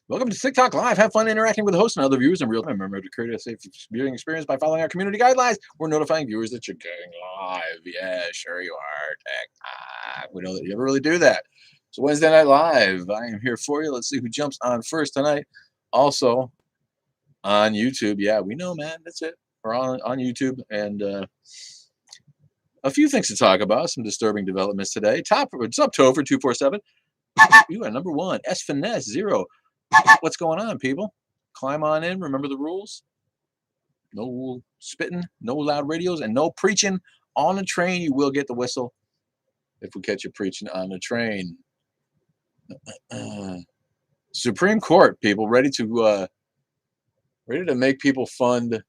Welcome to TikTok Live. Have fun interacting with the host and other viewers in real time. Remember to create a safe viewing experience by following our community guidelines. We're notifying viewers that you're going live. Yeah, sure you are. TikTok. We know that you never really do that. So Wednesday Night Live. I am here for you. Let's see who jumps on first tonight. Also on YouTube. Yeah, we know, man. That's it. We're on YouTube and a few things to talk about. Some disturbing developments today. What's up, Topher 247? You are number one. S Finesse 0. What's going on, people? Climb on in. Remember the rules. No spitting, no loud radios, and no preaching on the train. You will get the whistle if we catch you preaching on the train. Supreme Court, people, ready to make people fund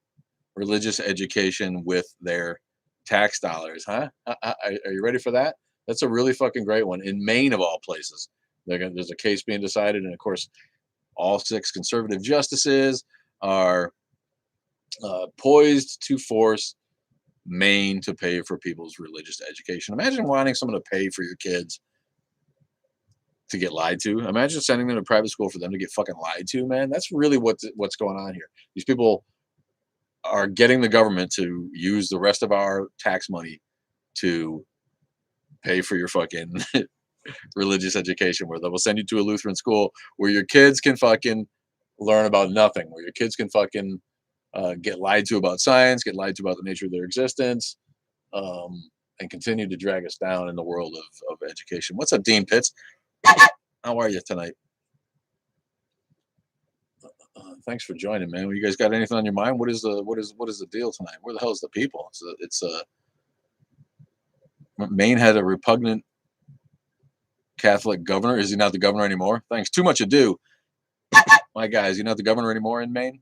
religious education with their tax dollars, huh? Are you ready for that? That's a really fucking great one. In Maine, of all places, there's a case being decided, and of course, all 6 conservative justices are poised to force Maine to pay for people's religious education. Imagine wanting someone to pay for your kids to get lied to. Imagine sending them to private school for them to get fucking lied to, man. That's really what's going on here. These people are getting the government to use the rest of our tax money to pay for your fucking religious education, where they will send you to a Lutheran school where your kids can fucking learn about nothing, where your kids can fucking get lied to about science, get lied to about the nature of their existence, and continue to drag us down in the world of education. What's up, Dean Pitts? How are you tonight? Thanks for joining, man. You guys got anything on your mind? What is the deal tonight? Where the hell is the people? Maine had a repugnant Catholic governor. Is he not the governor anymore? Thanks. Too much ado. My guy, is he not the governor anymore in Maine?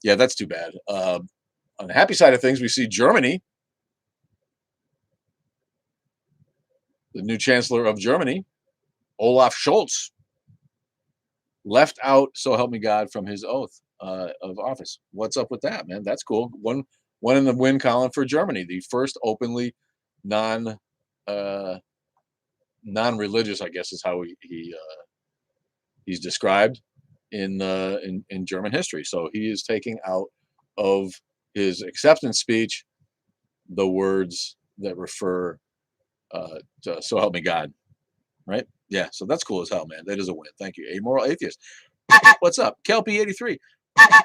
Yeah, that's too bad. On the happy side of things, we see Germany, the new chancellor of Germany, Olaf Scholz, left out, so help me God, from his oath of office. What's up with that, man? That's cool. One in the win column for Germany, the first openly non-religious, I guess, is how he's described in German history. So he is taking out of his acceptance speech the words that refer to "so help me God," right? Yeah, so that's cool as hell, man. That is a win. Thank you, Amoral Atheist. What's up, Kelpie83?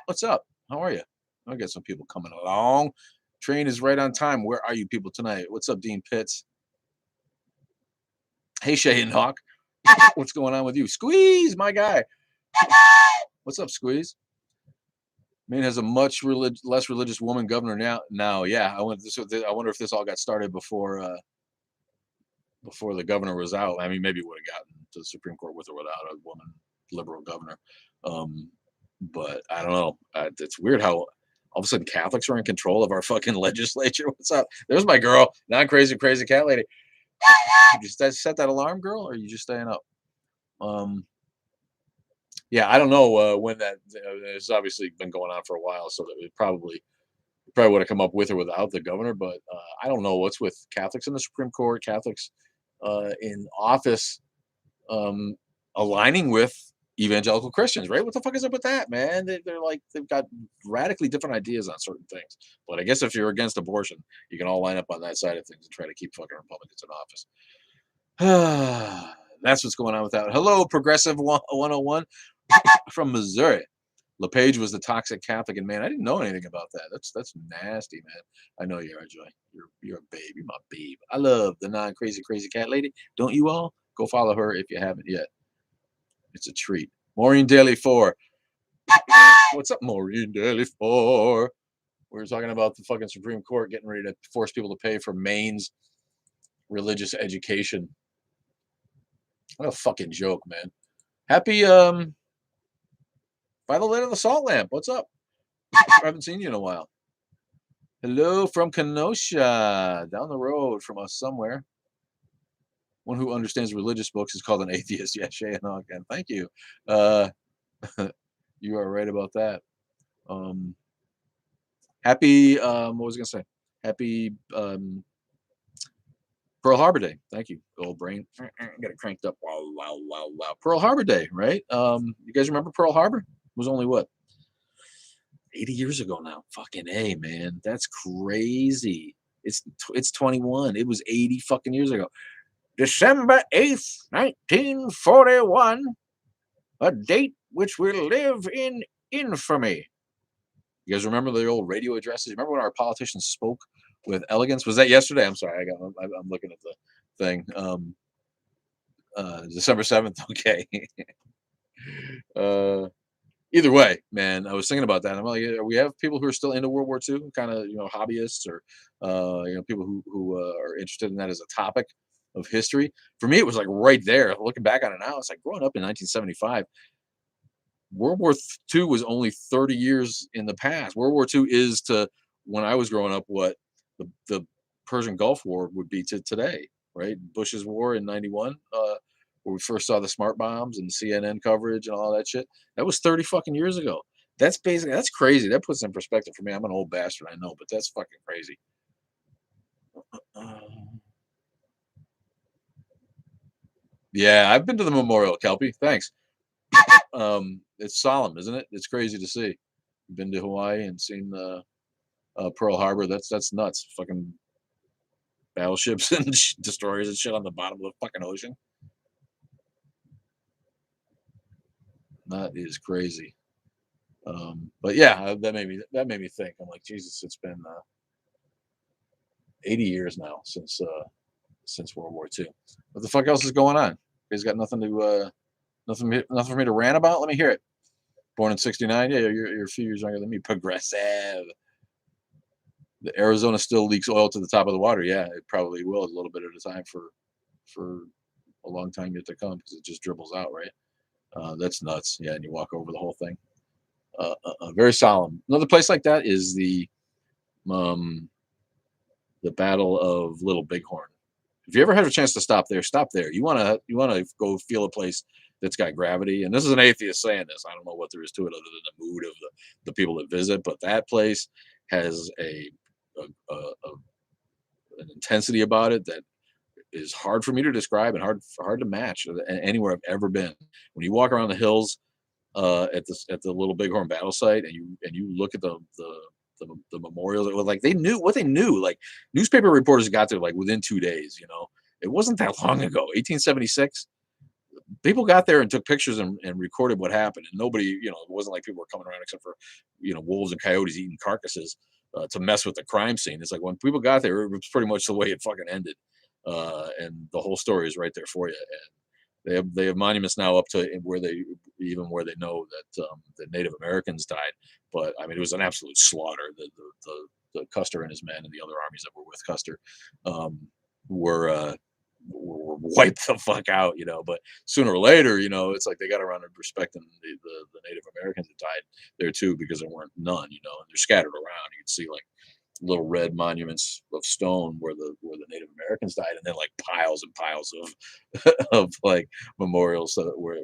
What's up? How are you? I got some people coming along. Train is right on time. Where are you people tonight? What's up, Dean Pitts? Hey, Shay and Hawk. What's going on with you? Squeeze, my guy. What's up, Squeeze? Maine has a much less religious woman governor now. Yeah, I wonder if this all got started before the governor was out. I mean, maybe would have gotten to the Supreme Court with or without a woman liberal governor. But I don't know. It's weird how all of a sudden Catholics are in control of our fucking legislature. What's up? There's my girl, non-crazy cat lady. You just set that alarm, girl, or are you just staying up? Yeah, I don't know when that. It's obviously been going on for a while, so that it probably would have come up with or without the governor. But I don't know what's with Catholics in the Supreme Court, Catholics in office aligning with evangelical Christians, right? What the fuck is up with that, man? They've got radically different ideas on certain things. But I guess if you're against abortion, you can all line up on that side of things and try to keep fucking Republicans in office. That's what's going on with that. Hello, Progressive 101 from Missouri. LePage was the toxic Catholic in Maine. I didn't know anything about that. That's nasty, man. I know you are, Joy. You're a babe. You're my babe. I love the non-crazy cat lady. Don't you all? Go follow her if you haven't yet. It's a treat. Maureen Daly 4. What's up, Maureen Daly 4? We were talking about the fucking Supreme Court getting ready to force people to pay for Maine's religious education. What a fucking joke, man. Happy by the light of the salt lamp. What's up? I haven't seen you in a while. Hello from Kenosha, down the road from us somewhere. One who understands religious books is called an atheist. Yeah, Shay and again. Thank you. You are right about that. Happy. What was I gonna say? Happy Pearl Harbor Day. Thank you, old brain. Got it cranked up. Wow, wow, wow, wow. Pearl Harbor Day, right? You guys remember Pearl Harbor? It was only what, 80 years ago now. Fucking A, man. That's crazy. It's 21. It was 80 fucking years ago. December 8th, 1941, a date which will live in infamy. You guys remember the old radio addresses? Remember when our politicians spoke with elegance? Was that yesterday? I'm sorry, I'm looking at the thing. December 7th. Okay. uh, Either way, man, I was thinking about that. I'm like, we have people who are still into World War II, kind of, hobbyists, or people who are interested in that as a topic of history. For me, it was like right there. Looking back on it now, it's like growing up in 1975. World War II was only 30 years in the past. World War II is to when I was growing up what the Persian Gulf War would be to today, right? Bush's war in 91, where we first saw the smart bombs and CNN coverage and all that shit. That was 30 fucking years ago. That's crazy. That puts in perspective for me. I'm an old bastard, I know, but that's fucking crazy. Yeah, I've been to the memorial, Kelpie. Thanks. It's solemn, isn't it? It's crazy to see. Been to Hawaii and seen the Pearl Harbor. That's nuts. Fucking battleships and destroyers and shit on the bottom of the fucking ocean. That is crazy. But yeah, that made me think. I'm like, Jesus, it's been 80 years now since World War II. What the fuck else is going on? You guys got nothing for me to rant about? Let me hear it. Born in '69. Yeah, you're a few years younger than me. Progressive. The Arizona still leaks oil to the top of the water. Yeah, it probably will a little bit at a time for a long time yet to come because it just dribbles out, right? That's nuts. Yeah, and you walk over the whole thing. Very solemn. Another place like that is um, the Battle of Little Bighorn. If you ever had a chance to stop there, stop there. You wanna go feel a place that's got gravity. And this is an atheist saying this. I don't know what there is to it other than the mood of the people that visit, but that place has an intensity about it that is hard for me to describe and hard to match anywhere I've ever been. When you walk around the hills at the Little Bighorn battle site and you look at the memorials, it was like they knew what they knew. Like newspaper reporters got there like within 2 days. It wasn't that long ago. 1876. People got there and took pictures and recorded what happened, and nobody, it wasn't like people were coming around except for, wolves and coyotes eating carcasses to mess with the crime scene. It's like when people got there, it was pretty much the way it fucking ended, and the whole story is right there for you. And they have monuments now up to where they know that Native Americans died, but I mean it was an absolute slaughter. The Custer and his men and the other armies that were with Custer were wiped the fuck out, But sooner or later, it's like they got around to respecting the Native Americans that died there too, because there weren't none, and they're scattered around. You can see like little red monuments of stone where the Native Americans died, and then like piles and piles of of like memorials where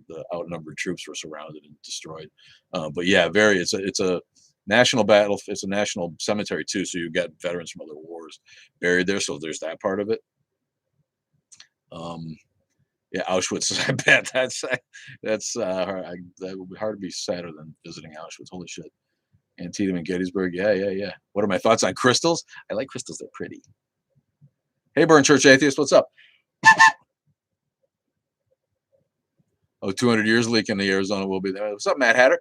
the outnumbered troops were surrounded and destroyed. But yeah, it's a national battle. It's a national cemetery too, so you've got veterans from other wars buried there. So there's that part of it. Yeah, Auschwitz. I bet that would be hard to be sadder than visiting Auschwitz. Holy shit. Antietam and Gettysburg. Yeah. What are my thoughts on crystals? I like crystals. They're pretty. Hey, Burn Church Atheist, what's up? Oh, 200 years leak in the Arizona will be there. What's up, Matt Hatter?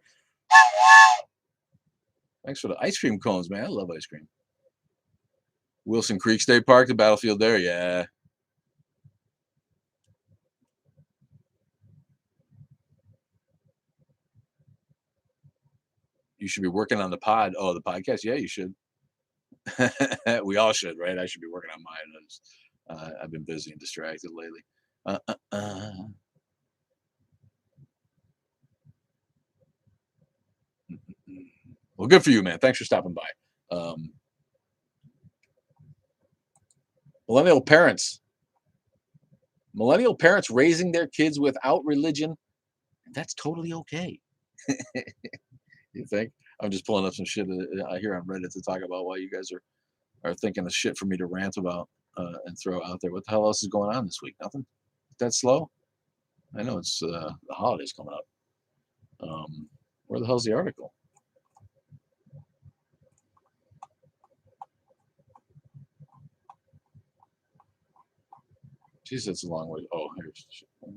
Thanks for the ice cream cones, man. I love ice cream. Wilson Creek State Park, the battlefield there. Yeah. You should be working on the pod. Oh, the podcast. Yeah, you should. We all should, right? I should be working on mine. I've been busy and distracted lately. Well, good for you, man. Thanks for stopping by. Millennial parents. Millennial parents raising their kids without religion. That's totally okay. You think? I'm just pulling up some shit here on Reddit to talk about why you guys are are thinking of shit for me to rant about and throw out there. What the hell else is going on this week? Nothing. That slow? I know it's the holidays coming up. Where the hell's the article? Jeez, that's a long way. Oh, here's. I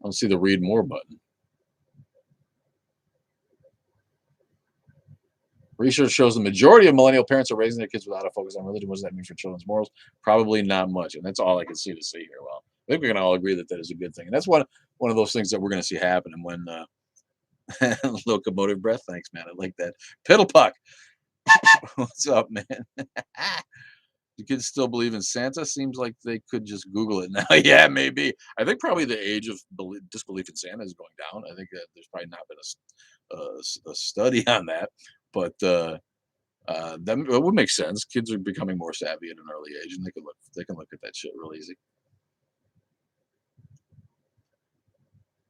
don't see the read more button. Research shows the majority of millennial parents are raising their kids without a focus on religion. What does that mean for children's morals? Probably not much, and that's all I can see here. Well, I think we can all agree that that is a good thing, and that's one of those things that we're going to see happen. And when locomotive breath, thanks, man, I like that. Piddle puck, what's up, man? Do kids still believe in Santa? Seems like they could just Google it now. Yeah, maybe. I think probably the age of disbelief in Santa is going down. I think that there's probably not been a study on that, but that it would make sense. Kids are becoming more savvy at an early age, and they can look at that shit real easy.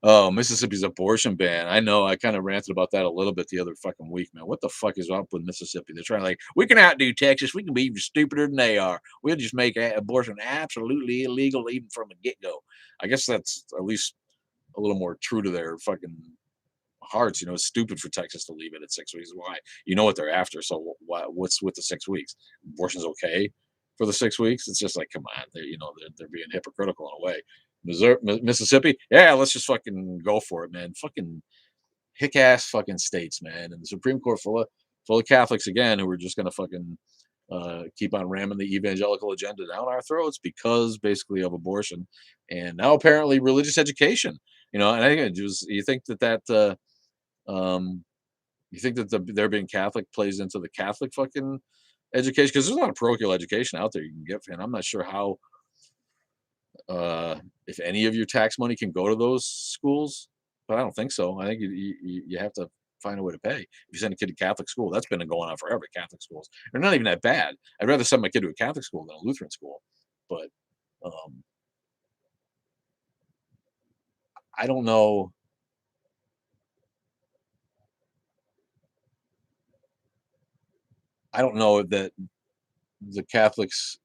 Oh, Mississippi's abortion ban. I know. I kind of ranted about that a little bit the other fucking week, man. What the fuck is up with Mississippi? They're trying like we can outdo Texas. We can be even stupider than they are. We'll just make abortion absolutely illegal even from the get go. I guess that's at least a little more true to their fucking hearts. You know, it's stupid for Texas to leave it at 6 weeks. Why? You know what they're after. So what's with the 6 weeks? Abortion's okay for the 6 weeks. It's just like, come on, they're being hypocritical in a way. Missouri, Mississippi, yeah, let's just fucking go for it, man. Fucking hick ass fucking states, man, and the Supreme Court full of Catholics again who are just gonna fucking keep on ramming the evangelical agenda down our throats because basically of abortion, and now apparently religious education. And I think you think um, you think that their being Catholic plays into the Catholic fucking education because there's a lot of parochial education out there you can get, and I'm not sure how if any of your tax money can go to those schools, but I don't think so. I think you have to find a way to pay. If you send a kid to Catholic school, that's been going on forever. Catholic schools they're not even that bad. I'd rather send my kid to a Catholic school than a Lutheran school, but um, I don't know. I don't know that the Catholics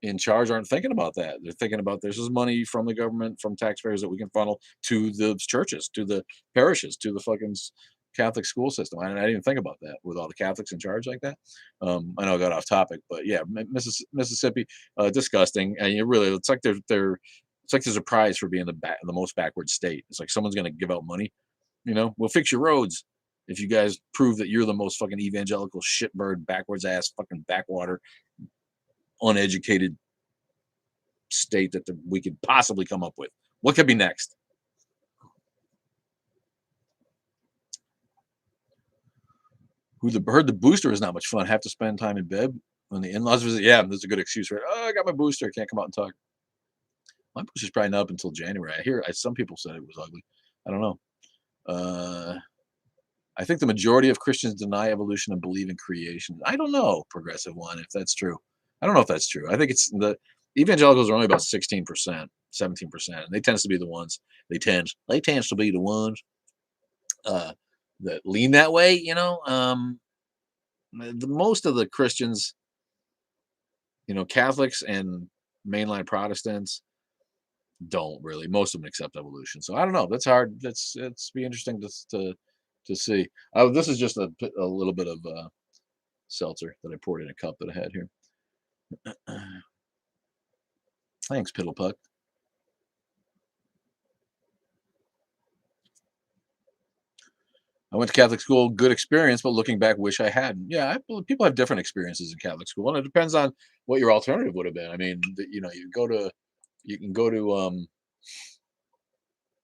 in charge aren't thinking about that. They're thinking about this is money from the government, from taxpayers that we can funnel to the churches, to the parishes, to the fucking Catholic school system. I didn't even think about that with all the Catholics in charge like that. I know I got off topic, but yeah, Mississippi, disgusting. And you really, it's like there's a prize for being the most backward state. It's like someone's going to give out money. We'll fix your roads if you guys prove that you're the most fucking evangelical shitbird, backwards ass, fucking backwater, uneducated state that we could possibly come up with. What could be next? Heard the booster is not much fun. Have to spend time in bed when the in-laws visit. Yeah, there's a good excuse for it. Oh, I got my booster. Can't come out and talk. My booster's probably not up until January. Some people said it was ugly. I don't know. I think the majority of Christians deny evolution and believe in creation. I don't know, progressive one, if that's true. I don't know if that's true. I think it's the evangelicals are only about 16%, 17%. And they tends to be the ones. They tends to be the ones uh, that lean that way. The most of the Christians, Catholics and mainline Protestants don't really. Most of them accept evolution. So I don't know. That's hard. It's be interesting to see. This is just a little bit of seltzer that I poured in a cup that I had here. Thanks, Piddle Puck. I went to Catholic school, good experience, but looking back, wish I hadn't. Yeah, people have different experiences in Catholic school, and it depends on what your alternative would have been. I mean, you can go to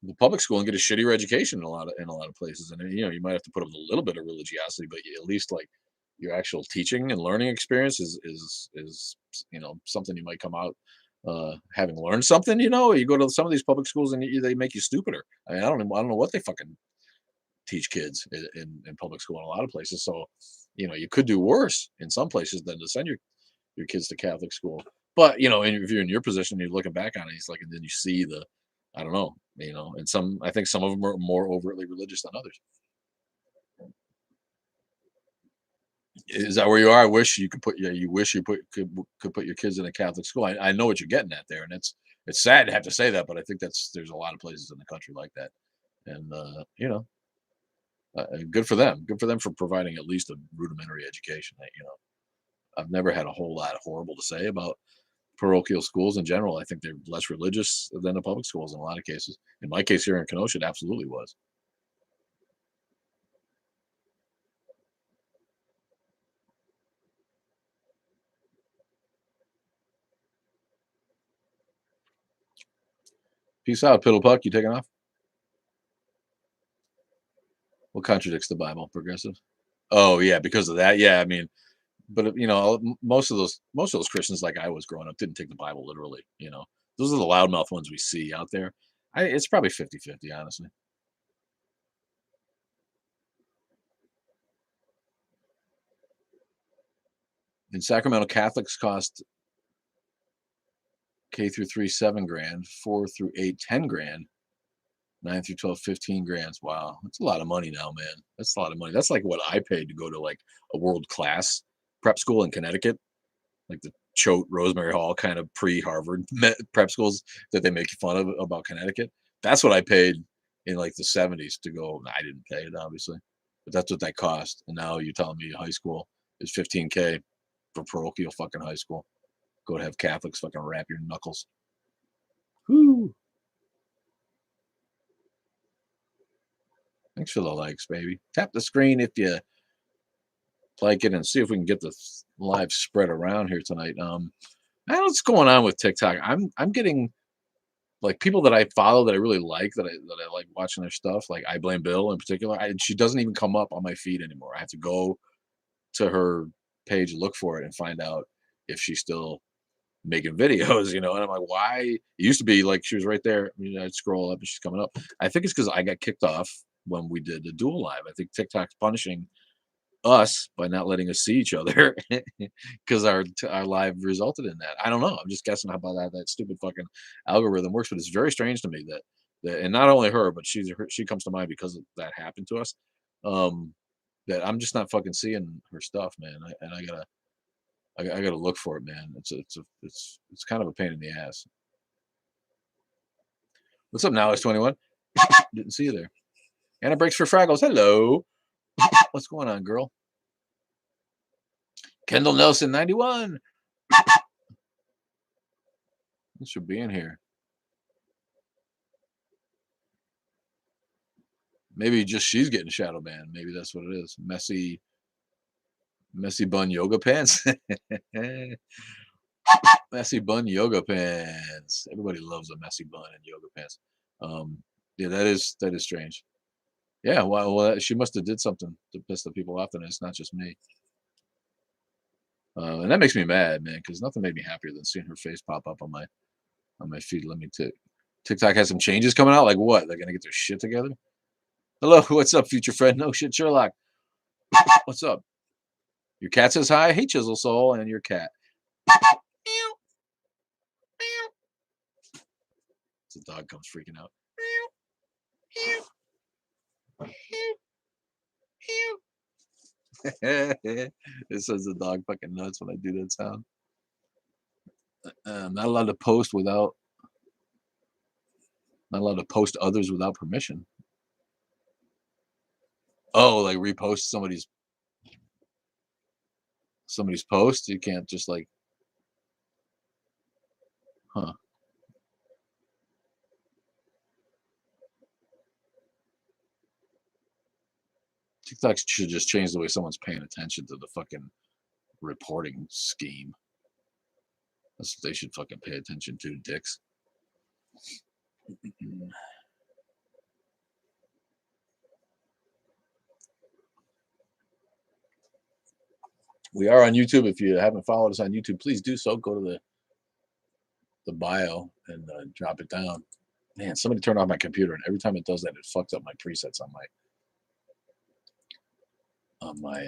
the public school and get a shittier education in a lot of places, and you might have to put up with a little bit of religiosity, but at least like your actual teaching and learning experience is something you might come out having learned something. You go to some of these public schools and they make you stupider. I don't know what they fucking teach kids in public school in a lot of places. So, you could do worse in some places than to send your kids to Catholic school. But, if you're in your position, you're looking back on it, it's like, and then you see I don't know, and I think some of them are more overtly religious than others. Is that where you are? I wish you could put. Yeah, you wish you could put your kids in a Catholic school. I know what you're getting at there, and it's sad to have to say that, but I think there's a lot of places in the country like that, and good for them. Good for them for providing at least a rudimentary education. I've never had a whole lot horrible to say about parochial schools in general. I think they're less religious than the public schools in a lot of cases. In my case here in Kenosha, it absolutely was. Peace out, Piddle Puck. You taking off? What contradicts the Bible? Progressive? Oh yeah, because of that. Yeah, I mean, but most of those Christians, like I was growing up, didn't take the Bible literally. Those are the loudmouth ones we see out there. It's probably 50-50, honestly. In Sacramento, Catholics cost K through 3 7 grand, 4 through 8 10 grand, 9 through 12 15 grand. Wow, that's a lot of money now, man. That's a lot of money. That's like what I paid to go to like a world class prep school in Connecticut, like the Choate Rosemary Hall kind of pre-Harvard prep schools that they make fun of about Connecticut. That's what I paid in like the 70s to go. I didn't pay it obviously, but that's what that cost. And now you're telling me high school is 15K for parochial fucking high school. Go to have Catholics fucking wrap your knuckles. Whoo. Thanks for the likes, baby. Tap the screen if you like it and see if we can get the live spread around here tonight. What's going on with TikTok? I'm getting like people that I follow that I really like that I like watching their stuff. Like I Blame Bill in particular. She doesn't even come up on my feed anymore. I have to go to her page, look for it, and find out if she's still making videos. And I'm like, why? It used to be like she was right there. I'd scroll up and she's coming up. I think it's because I got kicked off when we did the dual live. I think TikTok's punishing us by not letting us see each other because our live resulted in that. I don't know. I'm just guessing how about that stupid fucking algorithm works, but it's very strange to me that and not only her, but she comes to mind because that happened to us. That I'm just not fucking seeing her stuff, man. I gotta look for it, man. It's kind of a pain in the ass. What's up now? It's 21. Didn't see you there. Anna breaks for Fraggles. Hello. What's going on, girl? Kendall Nelson, 91. Thanks for being here. Maybe just she's getting shadow banned. Maybe that's what it is. Messy bun yoga pants. Messy bun yoga pants. Everybody loves a messy bun and yoga pants. Yeah, that is strange. Yeah, well, she must have did something to piss the people off, and it's not just me. And that makes me mad, man, because nothing made me happier than seeing her face pop up on my feed. Let me TikTok has some changes coming out. Like what? They're gonna get their shit together. Hello, what's up, future friend? No shit, Sherlock. What's up? Your cat says hi. Hey, Chisel Soul, and your cat. The dog comes freaking out. It says the dog fucking nuts when I do that sound. I'm not allowed to post without. Not allowed to post others without permission. Oh, like repost somebody's post. You can't just like, huh? TikTok should just change the way someone's paying attention to the fucking reporting scheme. That's what they should fucking pay attention to, dicks. We are on YouTube. If you haven't followed us on YouTube, please do so. Go to the bio and drop it down. Man, somebody turned off my computer, and every time it does that, it fucks up my presets on my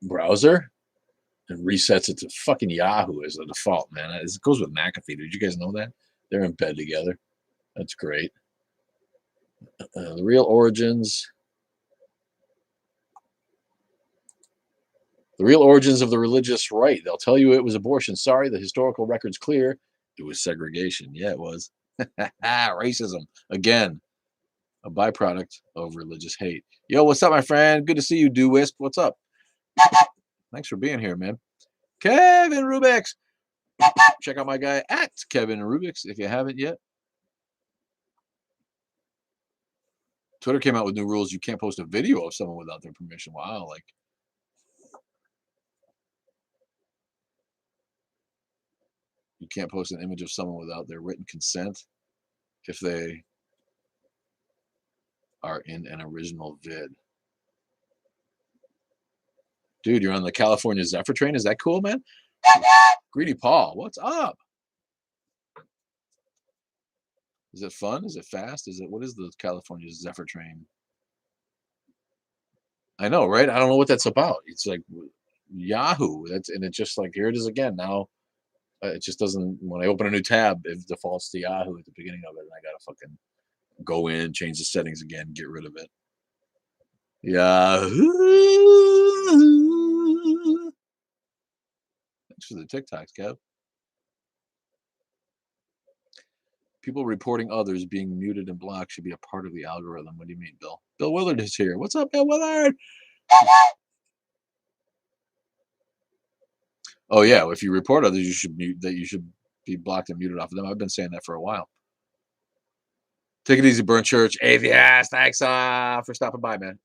browser and resets it to fucking Yahoo as the default. Man, it goes with McAfee. Did you guys know that? They're in bed together. That's great. The real origins The real origins of the religious right. They'll tell you it was abortion. Sorry, the historical record's clear. It was segregation. Yeah, it was. Racism. Again, a byproduct of religious hate. Yo, what's up, my friend? Good to see you, Do Wisp. What's up? Thanks for being here, man. Kevin Rubix. Check out my guy at Kevin Rubix if you haven't yet. Twitter came out with new rules. You can't post a video of someone without their permission. Wow, like you can't post an image of someone without their written consent if they are in an original vid. Dude, you're on the California Zephyr train. Is that cool, man? Greedy Paul, what's up? Is it fun? Is it fast? What is the California Zephyr train? I know, right? I don't know what that's about. It's like Yahoo. And it's just like here it is again. Now it just doesn't. When I open a new tab, it defaults to Yahoo at the beginning of it, and I gotta fucking go in, change the settings again, get rid of it. Yahoo. Thanks for the TikToks, Kev. People reporting others being muted and blocked should be a part of the algorithm. What do you mean, Bill? Bill Willard is here. What's up, Bill Willard? Oh yeah, if you report others, you should be blocked and muted off of them. I've been saying that for a while. Take it easy, Burn Church. Atheist. Thanks for stopping by, man.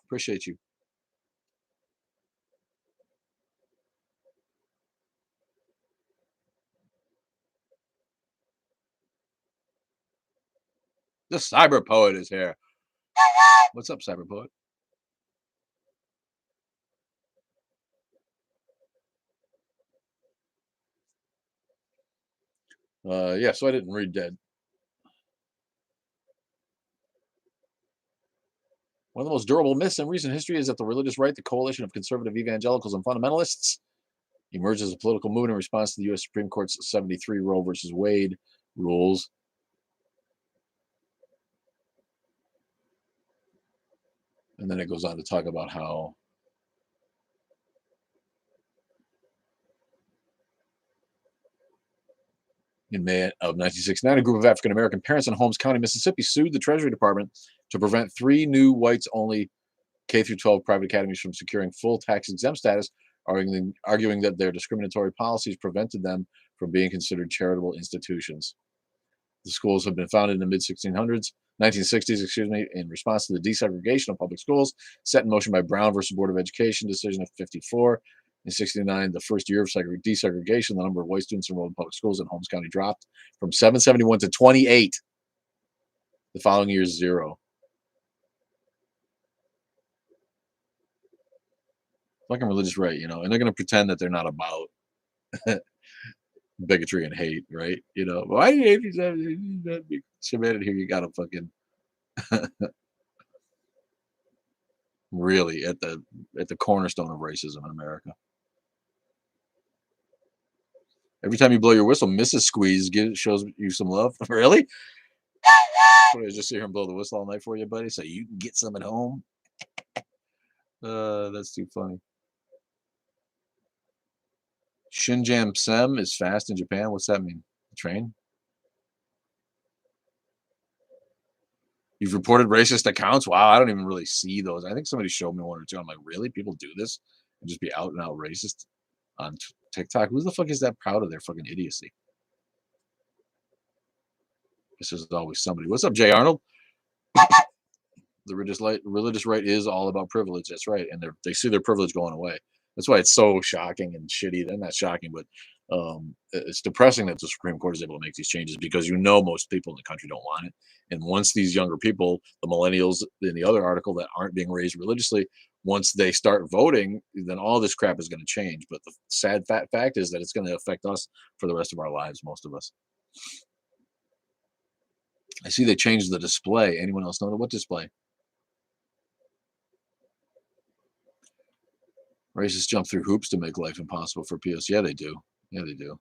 Appreciate you. The Cyber Poet is here. What's up, Cyber Poet? Yeah, so I didn't read Dead. One of the most durable myths in recent history is that the religious right, the coalition of conservative evangelicals and fundamentalists, emerged as a political movement in response to the U.S. Supreme Court's 73 Roe versus Wade rules. And then it goes on to talk about how in May of 1969, a group of African American parents in Holmes County, Mississippi, sued the Treasury Department to prevent 3 new whites-only K through 12 private academies from securing full tax-exempt status, arguing that their discriminatory policies prevented them from being considered charitable institutions. The schools have been founded in the mid-1600s, 1960s, in response to the desegregation of public schools set in motion by Brown versus Board of Education decision of 54. In 69, the first year of desegregation, the number of white students enrolled in public schools in Holmes County dropped from 771 to 28. The following year, 0. Fucking religious right, and they're going to pretend that they're not about bigotry and hate, right? Why do you hate these submitted here? You got to fucking really at the cornerstone of racism in America. Every time you blow your whistle, Mrs. Squeeze shows you some love. Really? What, I just sit here and blow the whistle all night for you, buddy, so you can get some at home. That's too funny. Shinjam Sem is fast in Japan. What's that mean? The train? You've reported racist accounts? Wow, I don't even really see those. I think somebody showed me one or two. I'm like, really? People do this and just be out and out racist on TikTok? Who the fuck is that proud of their fucking idiocy? This is always somebody. What's up, Jay Arnold? The religious right is all about privilege. That's right, and they see their privilege going away. That's why it's so shocking and shitty. They're not shocking, but it's depressing that the Supreme Court is able to make these changes because most people in the country don't want it. And once these younger people, the millennials in the other article that aren't being raised religiously, once they start voting, then all this crap is going to change. But the sad fact is that it's going to affect us for the rest of our lives, most of us. I see they changed the display. Anyone else know what display? Racists jump through hoops to make life impossible for POC. Yeah, they do. Yeah, they do.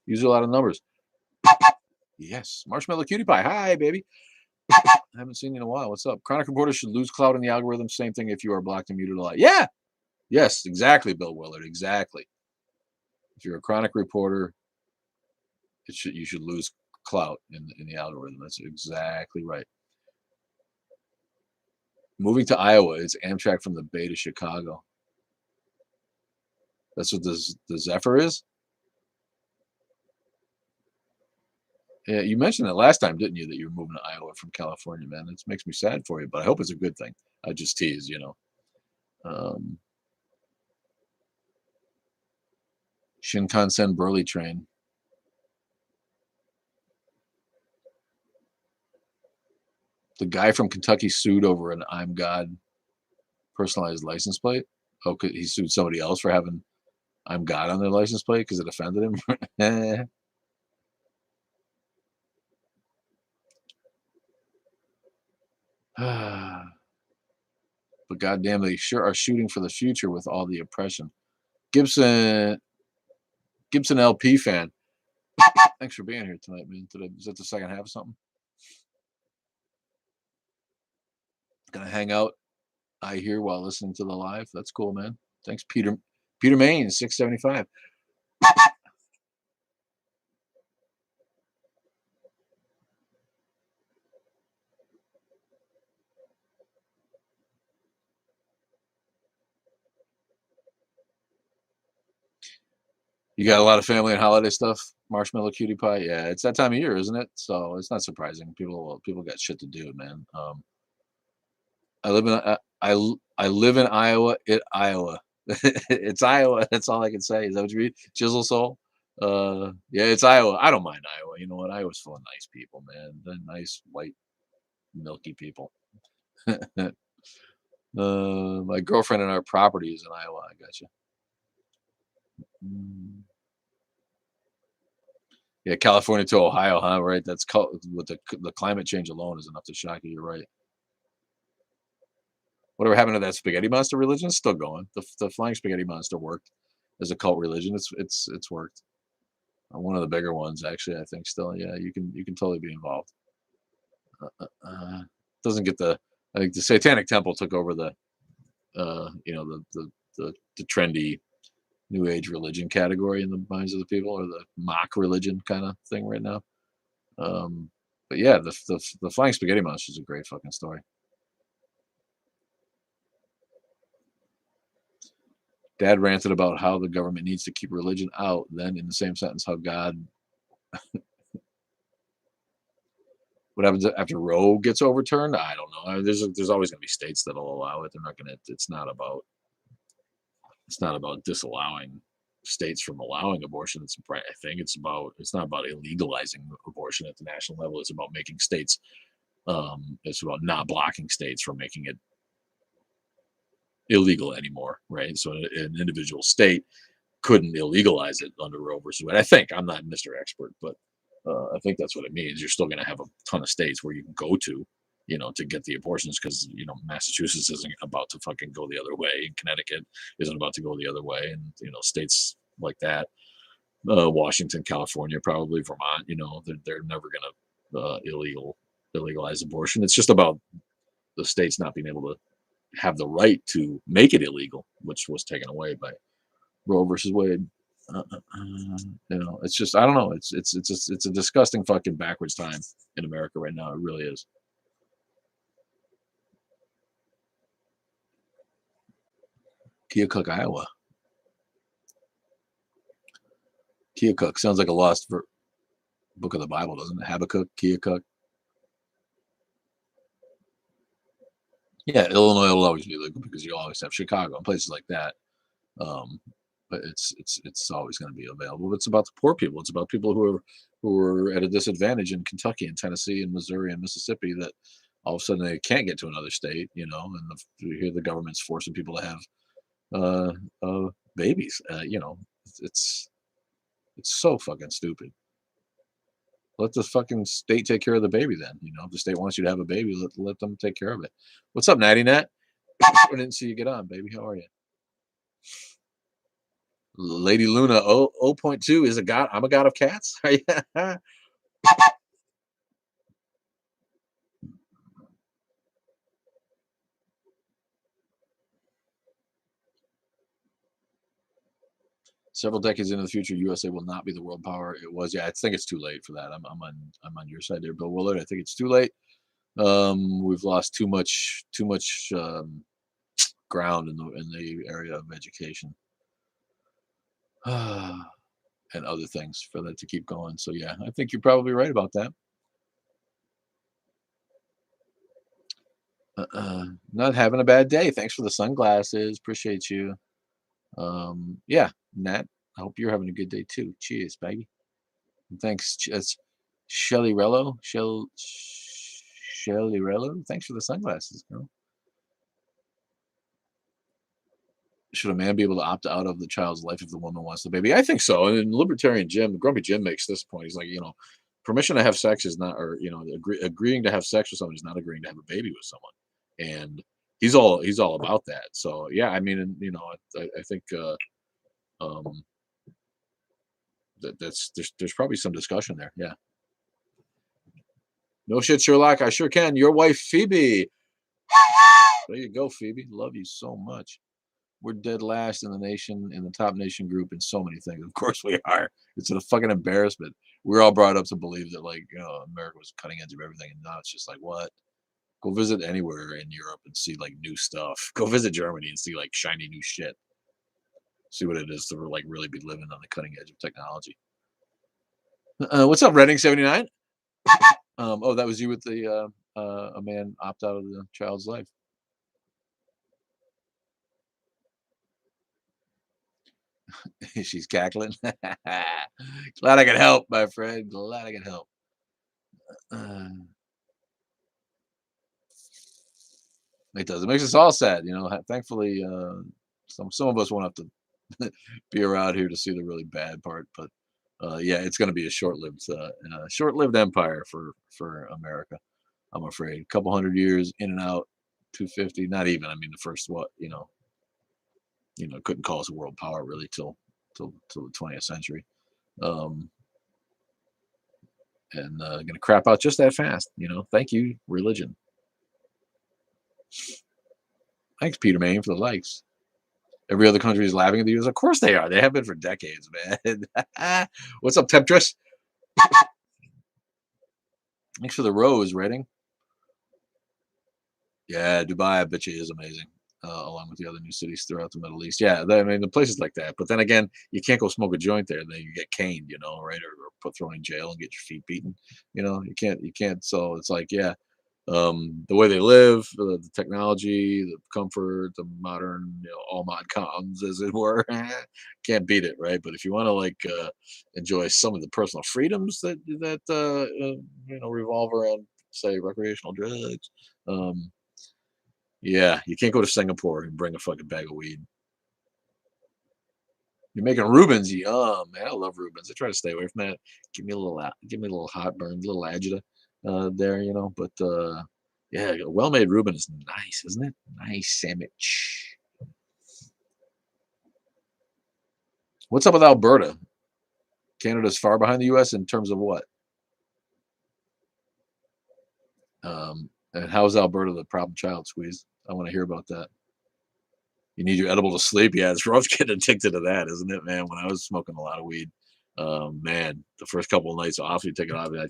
Use a lot of numbers. Yes. Marshmallow Cutie Pie. Hi, baby. I haven't seen you in a while. What's up? Chronic reporters should lose clout in the algorithm. Same thing if you are blocked and muted a lot. Yeah. Yes, exactly, Bill Willard. Exactly. If you're a chronic reporter, you should lose clout in the algorithm. That's exactly right. Moving to Iowa, it's Amtrak from the Bay to Chicago. That's what the Zephyr is. Yeah, you mentioned that last time, didn't you? That you were moving to Iowa from California, man. It makes me sad for you, but I hope it's a good thing. I just tease, you know. Um, Shinkansen Burley train. The guy from Kentucky sued over an "I'm God" personalized license plate. Oh, he sued somebody else for having "I'm God" on their license plate because it offended him. But goddamn, they sure are shooting for the future with all the oppression. Gibson Gibson LP fan. Thanks for being here tonight, man. Is that the second half of something? Gonna hang out, I hear, while listening to the live. That's cool, man. Thanks, Peter. Peter Main, 675. You got a lot of family and holiday stuff. Marshmallow cutie pie. Yeah, it's that time of year, isn't it? So it's not surprising. People got shit to do, man. I live in I live in Iowa. Iowa. It's Iowa. That's all I can say. Is that what you read? Chisel Soul. Yeah, it's Iowa. I don't mind Iowa. You know what? Iowa's full of nice people, man. They're nice, white, milky people. My girlfriend and our property is in Iowa. I got you. Mm. Yeah, California to Ohio, huh? Right. That's with the climate change alone is enough to shock you. You're right. Whatever happened to that spaghetti monster religion? It's still going. The flying spaghetti monster worked as a cult religion. It's worked. One of the bigger ones, actually. I think still. Yeah, you can totally be involved. Doesn't get the. I think the Satanic Temple took over the trendy New Age religion category in the minds of the people, or the mock religion kind of thing right now. Um, but yeah, the flying spaghetti monster is a great fucking story. Dad ranted about how the government needs to keep religion out. Then, in the same sentence, how God. What happens after Roe gets overturned? I don't know. There's always going to be states that'll allow it. They're not going to. It's not about disallowing states from allowing abortion. I think it's not about illegalizing abortion at the national level. It's about making states. It's about not blocking states from making it illegal anymore, right? So an individual state couldn't illegalize it under Roe versus Wade. I think I'm not Mr. Expert, but I think that's what it means. You're still going to have a ton of states where you can go to, to get the abortions because Massachusetts isn't about to fucking go the other way, and Connecticut isn't about to go the other way, and states like that, Washington, California, probably Vermont, they're never going to illegalize abortion. It's just about the states not being able to have the right to make it illegal, which was taken away by Roe versus Wade. It's just I don't know. It's a disgusting fucking backwards time in America right now. It really is. Keokuk, Iowa. Keokuk sounds like a lost book of the Bible, doesn't it? Habakkuk, Keokuk. Yeah, Illinois will always be legal because you always have Chicago and places like that. Um, but it's always going to be available. It's about the poor people. It's about people who are at a disadvantage in Kentucky and Tennessee and Missouri and Mississippi that all of a sudden they can't get to another state, and you hear the government's forcing people to have uh, babies. It's it's so fucking stupid. Let the fucking state take care of the baby then. If the state wants you to have a baby, let them take care of it. What's up, Natty Nat? I didn't see you get on, baby. How are you? Lady Luna 0.2 is a god. I'm a god of cats. Several decades into the future, USA will not be the world power it was. Yeah, I think it's too late for that. I'm on your side there, Bill Willard. I think it's too late. We've lost too much ground in the area of education and other things for that to keep going. So yeah, I think you're probably right about that. Not having a bad day. Thanks for the sunglasses. Appreciate you. Yeah, Nat. I hope you're having a good day too. Cheers, baby. And thanks. It's Shelly Rello. Shelly Rello. Thanks for the sunglasses, girl. Should a man be able to opt out of the child's life if the woman wants the baby? I think so. And libertarian Jim, Grumpy Jim makes this point. He's like, permission to have sex is not, or agreeing to have sex with someone is not agreeing to have a baby with someone. And he's all about that. So yeah, I mean, and, I think um, there's probably some discussion there. Yeah. No shit, Sherlock. I sure can. Your wife, Phoebe. There you go, Phoebe. Love you so much. We're dead last in the nation, in the top nation group, in so many things. Of course we are. It's a fucking embarrassment. We're all brought up to believe that, like, America was cutting edge of everything, and now it's just like, what? Go visit anywhere in Europe and see like new stuff. Go visit Germany and see like shiny new shit. See what it is to like really be living on the cutting edge of technology. What's up, Redding 79? Oh, that was you with the a man opt out of the child's life. She's cackling. Glad I could help, my friend. Glad I could help. Uh, it does. It makes us all sad, Thankfully, some of us won't have to be around here to see the really bad part, but yeah, it's going to be a short-lived empire for America. I'm afraid. A couple hundred years in and out, 250. Not even. I mean, the first couldn't call us a world power really till the 20th century. Um, and gonna crap out just that fast. Thank you, religion. Thanks, Peter Main, for the likes. Every other country is laughing at the U.S. Of course they are. They have been for decades, man. What's up, Temptress? Thanks for the rose, Redding. Yeah, Dubai, I bet you is amazing, along with the other new cities throughout the Middle East. Yeah, I mean, the places like that. But then again, you can't go smoke a joint there. Then you get caned, right? Or put thrown in jail and get your feet beaten. You can't. So it's like, yeah, the way they live, the technology, the comfort, the modern, all mod cons, as it were, can't beat it, right? But if you want to like enjoy some of the personal freedoms that revolve around, say, recreational drugs, um, yeah, you can't go to Singapore and bring a fucking bag of weed. You're making Rubens, yum, man. I love Rubens. I try to stay away from that. Give me a little hot burn, a little agita there, But yeah, a well-made Reuben is nice, isn't it? Nice sandwich. What's up with Alberta? Canada's far behind the U.S. in terms of what? And how's Alberta the problem child, Squeeze? I want to hear about that. You need your edible to sleep. Yeah, it's rough getting addicted to that, isn't it, man? When I was smoking a lot of weed, man, the first couple of nights off, you take it off, I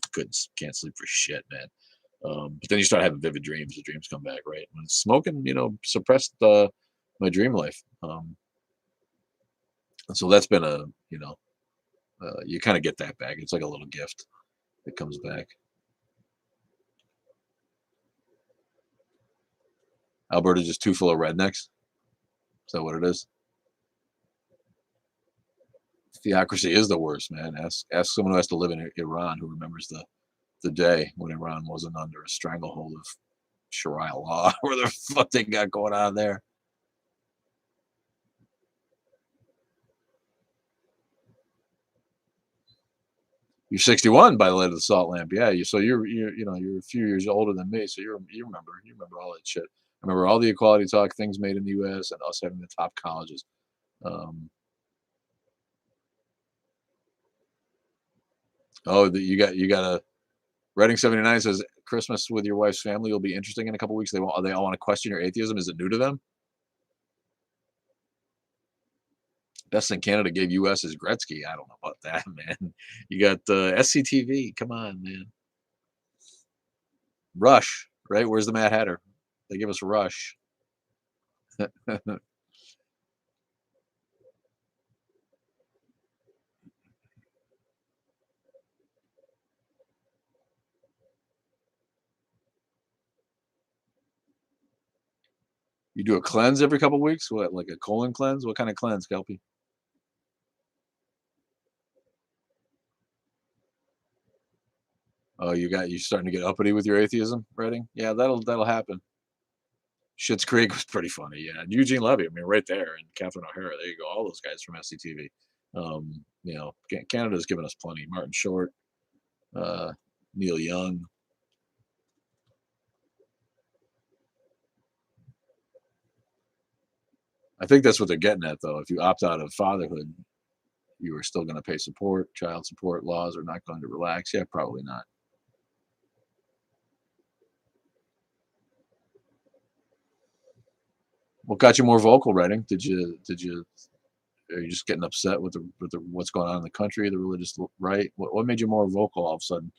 can't sleep for shit, man. But then you start having vivid dreams. The dreams come back, right? When smoking, suppressed my dream life. And so that's been you kind of get that back. It's like a little gift that comes back. Alberta's just too full of rednecks. Is that what it is? Theocracy is the worst, man. Ask someone who has to live in Iran who remembers the day when Iran wasn't under a stranglehold of Sharia law. Where the fuck they got going on there? You're 61 by the light of the salt lamp. Yeah, you're a few years older than me, so you remember all that shit. I remember all the equality talk, things made in the U.S. and us having the top colleges. Um, oh, you got a Reading 79 says Christmas with your wife's family will be interesting in a couple weeks. They all want to question your atheism. Is it new to them? Best in Canada gave US is Gretzky. I don't know about that, man. You got SCTV. Come on, man. Rush, right? Where's the Mad Hatter? They give us Rush. You do a cleanse every couple weeks? What, like a colon cleanse? What kind of cleanse, Kelpie? Oh, you starting to get uppity with your atheism, Reading? Yeah, that'll happen. Schitt's Creek was pretty funny, yeah. And Eugene Levy, I mean, right there, and Catherine O'Hara. There you go. All those guys from SCTV. Canada's given us plenty. Martin Short, uh, Neil Young. I think that's what they're getting at, though. If you opt out of fatherhood, you are still going to pay support. Child support laws are not going to relax. Yeah, probably not. What got you more vocal, Reading? Did you are you just getting upset with the what's going on in the country, the religious right? What made you more vocal all of a sudden?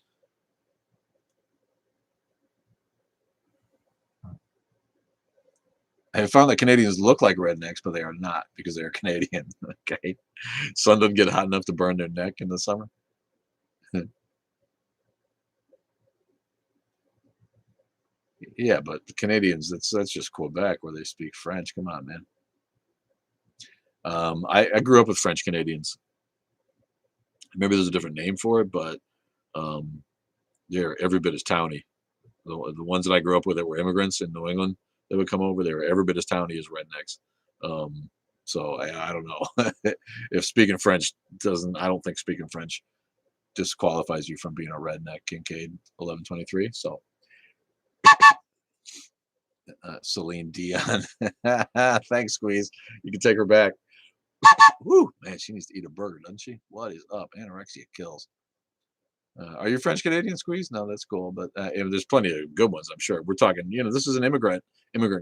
I found that Canadians look like rednecks, but they are not because they are Canadian. Okay, sun doesn't get hot enough to burn their neck in the summer. Yeah, but the Canadians, that's just Quebec where they speak French. Come on, man. I grew up with French Canadians. Maybe there's a different name for it, but um, they're every bit as towny. The ones that I grew up with that were immigrants in New England that would come over, they were every bit as towny as rednecks. Um, so I don't know if speaking French doesn't. I don't think speaking French disqualifies you from being a redneck. Kincaid 1123. So Celine Dion. Thanks, Squeeze. You can take her back. Woo, man, she needs to eat a burger, doesn't she? What is up? Anorexia kills. Are you French Canadian, Squeeze? No, that's cool, but and there's plenty of good ones, I'm sure. We're talking, this is an immigrant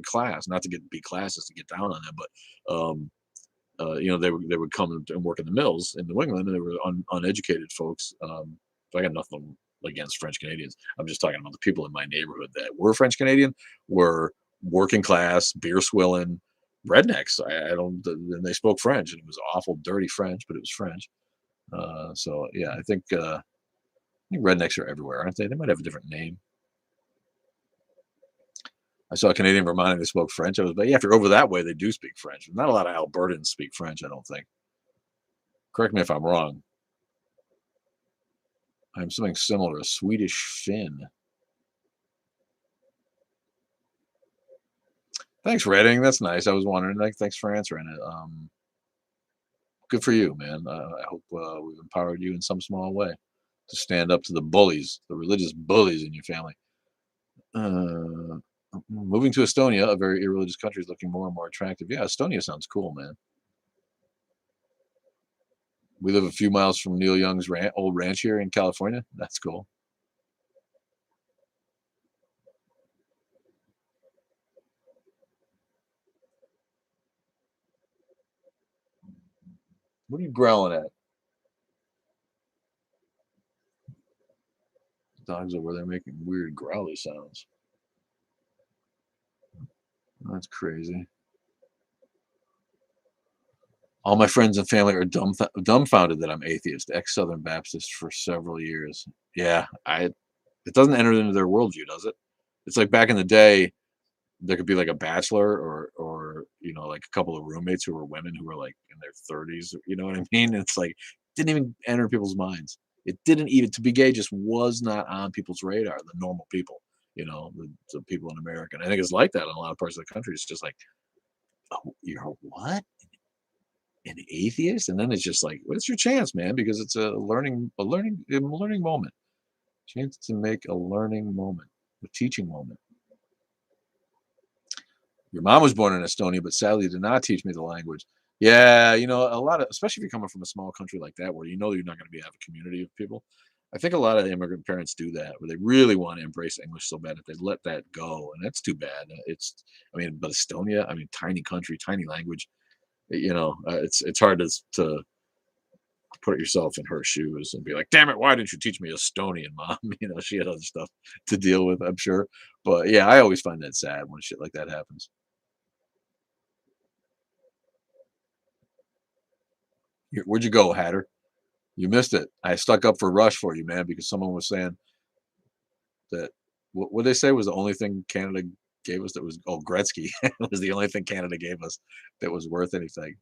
class, not to be classes to get down on them, but they would come and work in the mills in New England, and they were uneducated folks. So I got nothing against French Canadians. I'm just talking about the people in my neighborhood that were French Canadian were working class, beer swilling rednecks. I don't, and they spoke French, and it was awful, dirty French, but it was French. So yeah, I think rednecks are everywhere, aren't they? They might have a different name. I saw a Canadian Vermont they spoke French. I was, but yeah, if you're over that way, they do speak French. Not a lot of Albertans speak French, I don't think. Correct me if I'm wrong. I'm something similar, a Swedish Finn. Thanks, Redding. That's nice. I was wondering. Thanks for answering it. Good for you, man. I hope we've empowered you in some small way to stand up to the bullies, the religious bullies in your family. Uh, moving to Estonia, a very irreligious country, is looking more and more attractive. Yeah, Estonia sounds cool, man. We live a few miles from Neil Young's old ranch here in California. That's cool. What are you growling at? Dogs over there making weird growly sounds. That's crazy. All my friends and family are dumbfounded that I'm atheist, ex-Southern Baptist for several years. Yeah, it doesn't enter into their worldview, does it? It's like back in the day, there could be like a bachelor or like a couple of roommates who were women who were like in their 30s. You know what I mean? It's like didn't even enter people's minds. It didn't even to be gay just was not on people's radar. The normal people, the people in America. And I think it's like that in a lot of parts of the country. It's just like, oh, you're what? An atheist? And then it's just like, what's your chance, man? Because it's a learning moment. Chance to make a learning moment, a teaching moment. Your mom was born in Estonia, but sadly did not teach me the language. Yeah, a lot of, especially if you're coming from a small country like that, where you're not going to have a community of people. I think a lot of immigrant parents do that, where they really want to embrace English so bad that they let that go, and that's too bad. But Estonia, I mean, tiny country, tiny language. It's hard to put yourself in her shoes and be like, damn it, why didn't you teach me Estonian, mom? She had other stuff to deal with, I'm sure. But yeah, I always find that sad when shit like that happens. Where'd you go, Hatter? You missed it. I stuck up for Rush for you, man, because someone was saying that what they say was the only thing Canada gave us that was Gretzky was the only thing Canada gave us that was worth anything.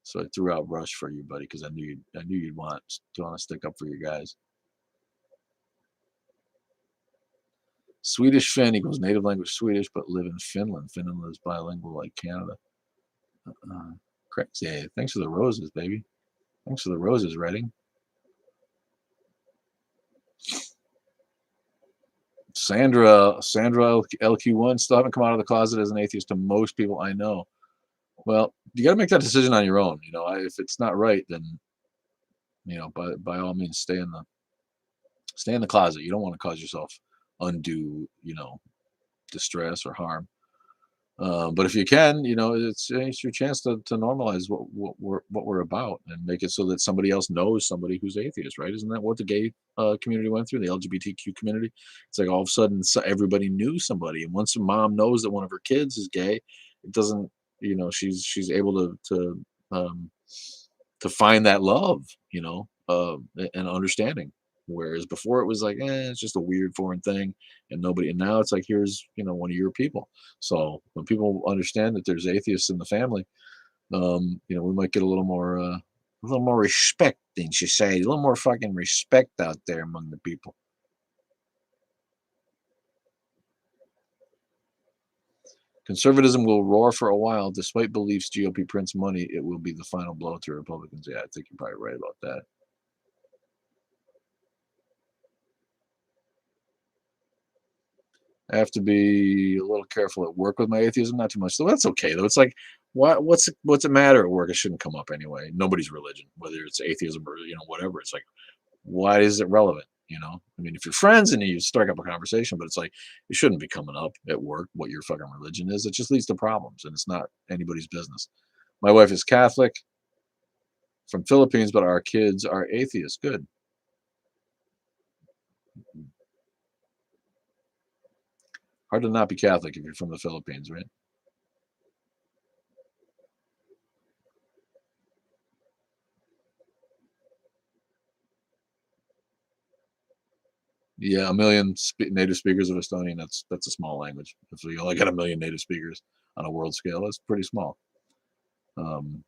So I threw out Rush for you, buddy, because I knew you'd want to stick up for your guys. Swedish Finn equals native language Swedish, but live in Finland. Finland is bilingual like Canada. Correct. Yeah, thanks for the roses, baby. Thanks for the roses, Redding. Sandra LQ1 still haven't come out of the closet as an atheist to most people I know. Well, you got to make that decision on your own. If it's not right, then by all means, stay in the closet. You don't want to cause yourself undue, distress or harm. But if you can, it's your chance to normalize what we're about and make it so that somebody else knows somebody who's atheist, right? Isn't that what the gay community went through, the LGBTQ community? It's like all of a sudden everybody knew somebody, and once a mom knows that one of her kids is gay, it doesn't, she's able to find that love, and understanding. Whereas before it was like, it's just a weird foreign thing, and now it's like, here's one of your people. So when people understand that there's atheists in the family, we might get a little more respect, didn't you say? A little more fucking respect out there among the people. Conservatism will roar for a while, despite beliefs GOP prints money. It will be the final blow to Republicans. Yeah, I think you're probably right about that. I have to be a little careful at work with my atheism, not too much. So that's okay though. It's like, what's it matter at work? It shouldn't come up anyway. Nobody's religion, whether it's atheism or whatever. It's like, why is it relevant? I mean, if you're friends and you strike up a conversation, but it's like it shouldn't be coming up at work what your fucking religion is. It just leads to problems, and it's not anybody's business. My wife is Catholic from Philippines, but our kids are atheists. Good. Hard to not be Catholic if you're from the Philippines, right? Yeah, a million native speakers of Estonian. That's a small language. If you only got a million native speakers on a world scale, that's pretty small. Um,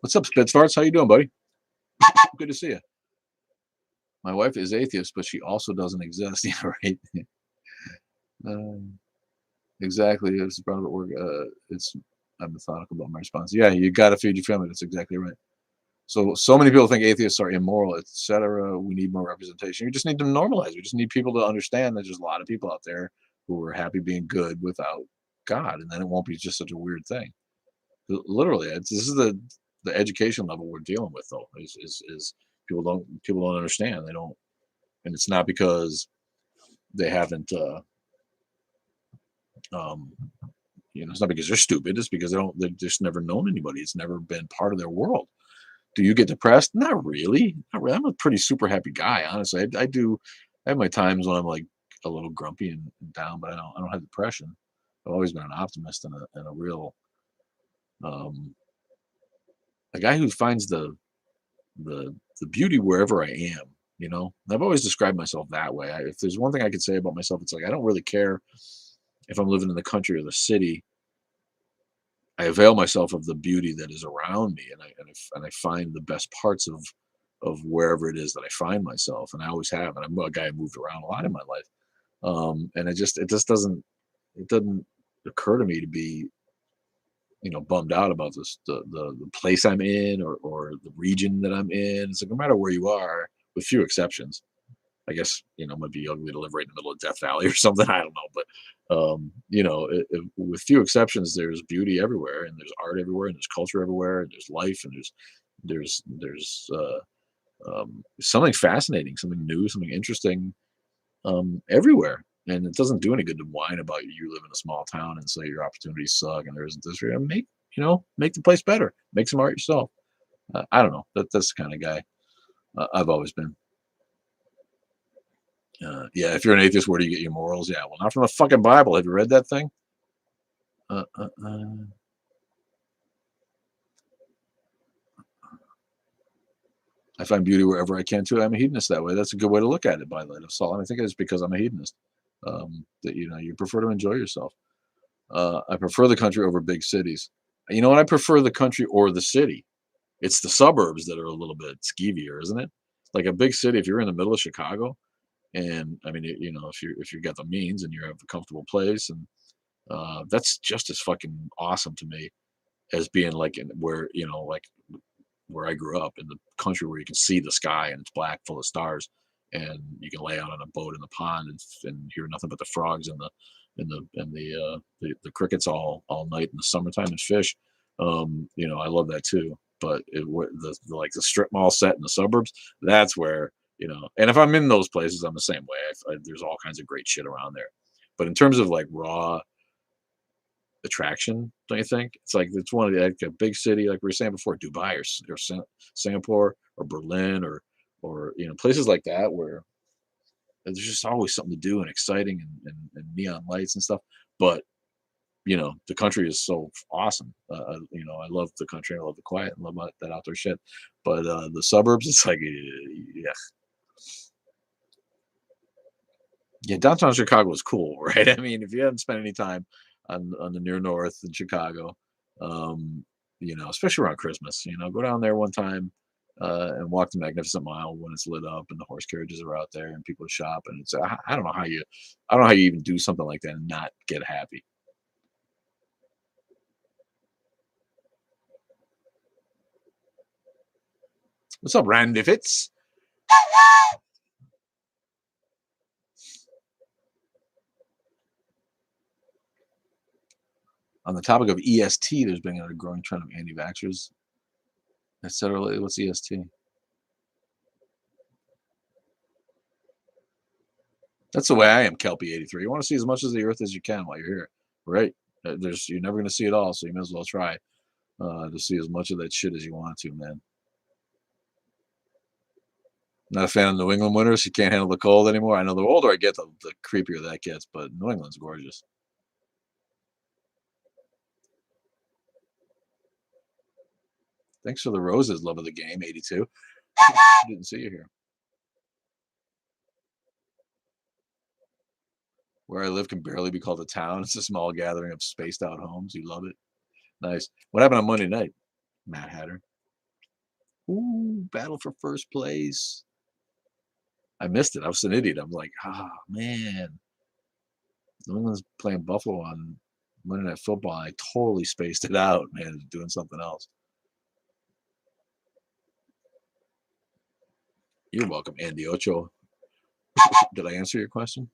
what's up, Spitzfarts? How you doing, buddy? Good to see you. My wife is atheist, but she also doesn't exist. Yeah, right. Um, exactly. It's brought up at work. I'm methodical about my response. Yeah, you got to feed your family. That's exactly right. So many people think atheists are immoral, etc. We need more representation. We just need to normalize. We just need people to understand that there's a lot of people out there who are happy being good without God, and then it won't be just such a weird thing. Literally, this is the education level we're dealing with, though. Is people don't understand. They don't, and it's not because they haven't. Um, it's not because they're stupid. It's because they've just never known anybody. It's never been part of their world. Do you get depressed? Not really. Not really. I'm a pretty super happy guy, honestly. I do. I have my times when I'm like a little grumpy and down, but I don't have depression. I've always been an optimist and a real um, a guy who finds the beauty wherever I am. I've always described myself that way. If there's one thing I could say about myself, it's like I don't really care if I'm living in the country or the city. I avail myself of the beauty that is around me, and I find the best parts of wherever it is that I find myself, and I always have. And I'm a guy who moved around a lot in my life, and it just doesn't occur to me to be bummed out about the place I'm in or the region that I'm in. It's like no matter where you are, with few exceptions, I guess, it might be ugly to live right in the middle of Death Valley or something. I don't know, but with few exceptions, there's beauty everywhere, and there's art everywhere, and there's culture everywhere, and there's life, and there's something fascinating, something new, something interesting everywhere. And it doesn't do any good to whine about you live in a small town and say your opportunities suck and there isn't this. Make the place better. Make some art yourself. I don't know. That's the kind of guy I've always been. Yeah, if you're an atheist, where do you get your morals? Yeah, well, not from the fucking Bible. Have you read that thing? Uh, uh, uh. I find beauty wherever I can too. I'm a hedonist that way. That's a good way to look at it by light of salt. I think it's because I'm a hedonist. That you prefer to enjoy yourself. I prefer the country over big cities. You know what? I prefer the country or the city. It's the suburbs that are a little bit skeevier, isn't it? Like a big city, if you're in the middle of Chicago, and I mean, if you got the means and you have a comfortable place, and that's just as fucking awesome to me as being like in where like where I grew up in the country where you can see the sky and it's black, full of stars, and you can lay out on a boat in the pond and hear nothing but the frogs and the crickets all night in the summertime and fish. I love that too. But like the strip mall set in the suburbs, that's where And if I'm in those places, I'm the same way. There's all kinds of great shit around there. But in terms of like raw attraction, don't you think? It's like it's one of the like a big city, like we were saying before, Dubai or Singapore or Berlin or places like that where there's just always something to do and exciting and neon lights and stuff. But the country is so awesome. I love the country. I love the quiet. I love that outdoor shit. But the suburbs, it's like, yeah, yeah. Downtown Chicago is cool, right? I mean, if you haven't spent any time on the near north in Chicago, um, especially around Christmas, go down there one time and walk the Magnificent Mile when it's lit up and the horse carriages are out there and people shop. And I don't know I don't know how you even do something like that and not get happy. What's up, Randy Fitz? On the topic of EST, there's been a growing trend of anti-vaxxers, etc. What's EST? That's the way I am, Kelpie83. You want to see as much of the Earth as you can while you're here, right? You're never going to see it all, so you may as well try to see as much of that shit as you want to, man. Not a fan of New England winters. You can't handle the cold anymore. I know the older I get, the creepier that gets, but New England's gorgeous. Thanks for the roses, love of the game, 82. Didn't see you here. Where I live can barely be called a town. It's a small gathering of spaced out homes. You love it. Nice. What happened on Monday night, Matt Hatter? Ooh, battle for first place. I missed it. I was an idiot. I'm like, man. New England's playing Buffalo on Monday Night Football. I totally spaced it out, man, doing something else. You're welcome, Andy Ocho. Did I answer your question?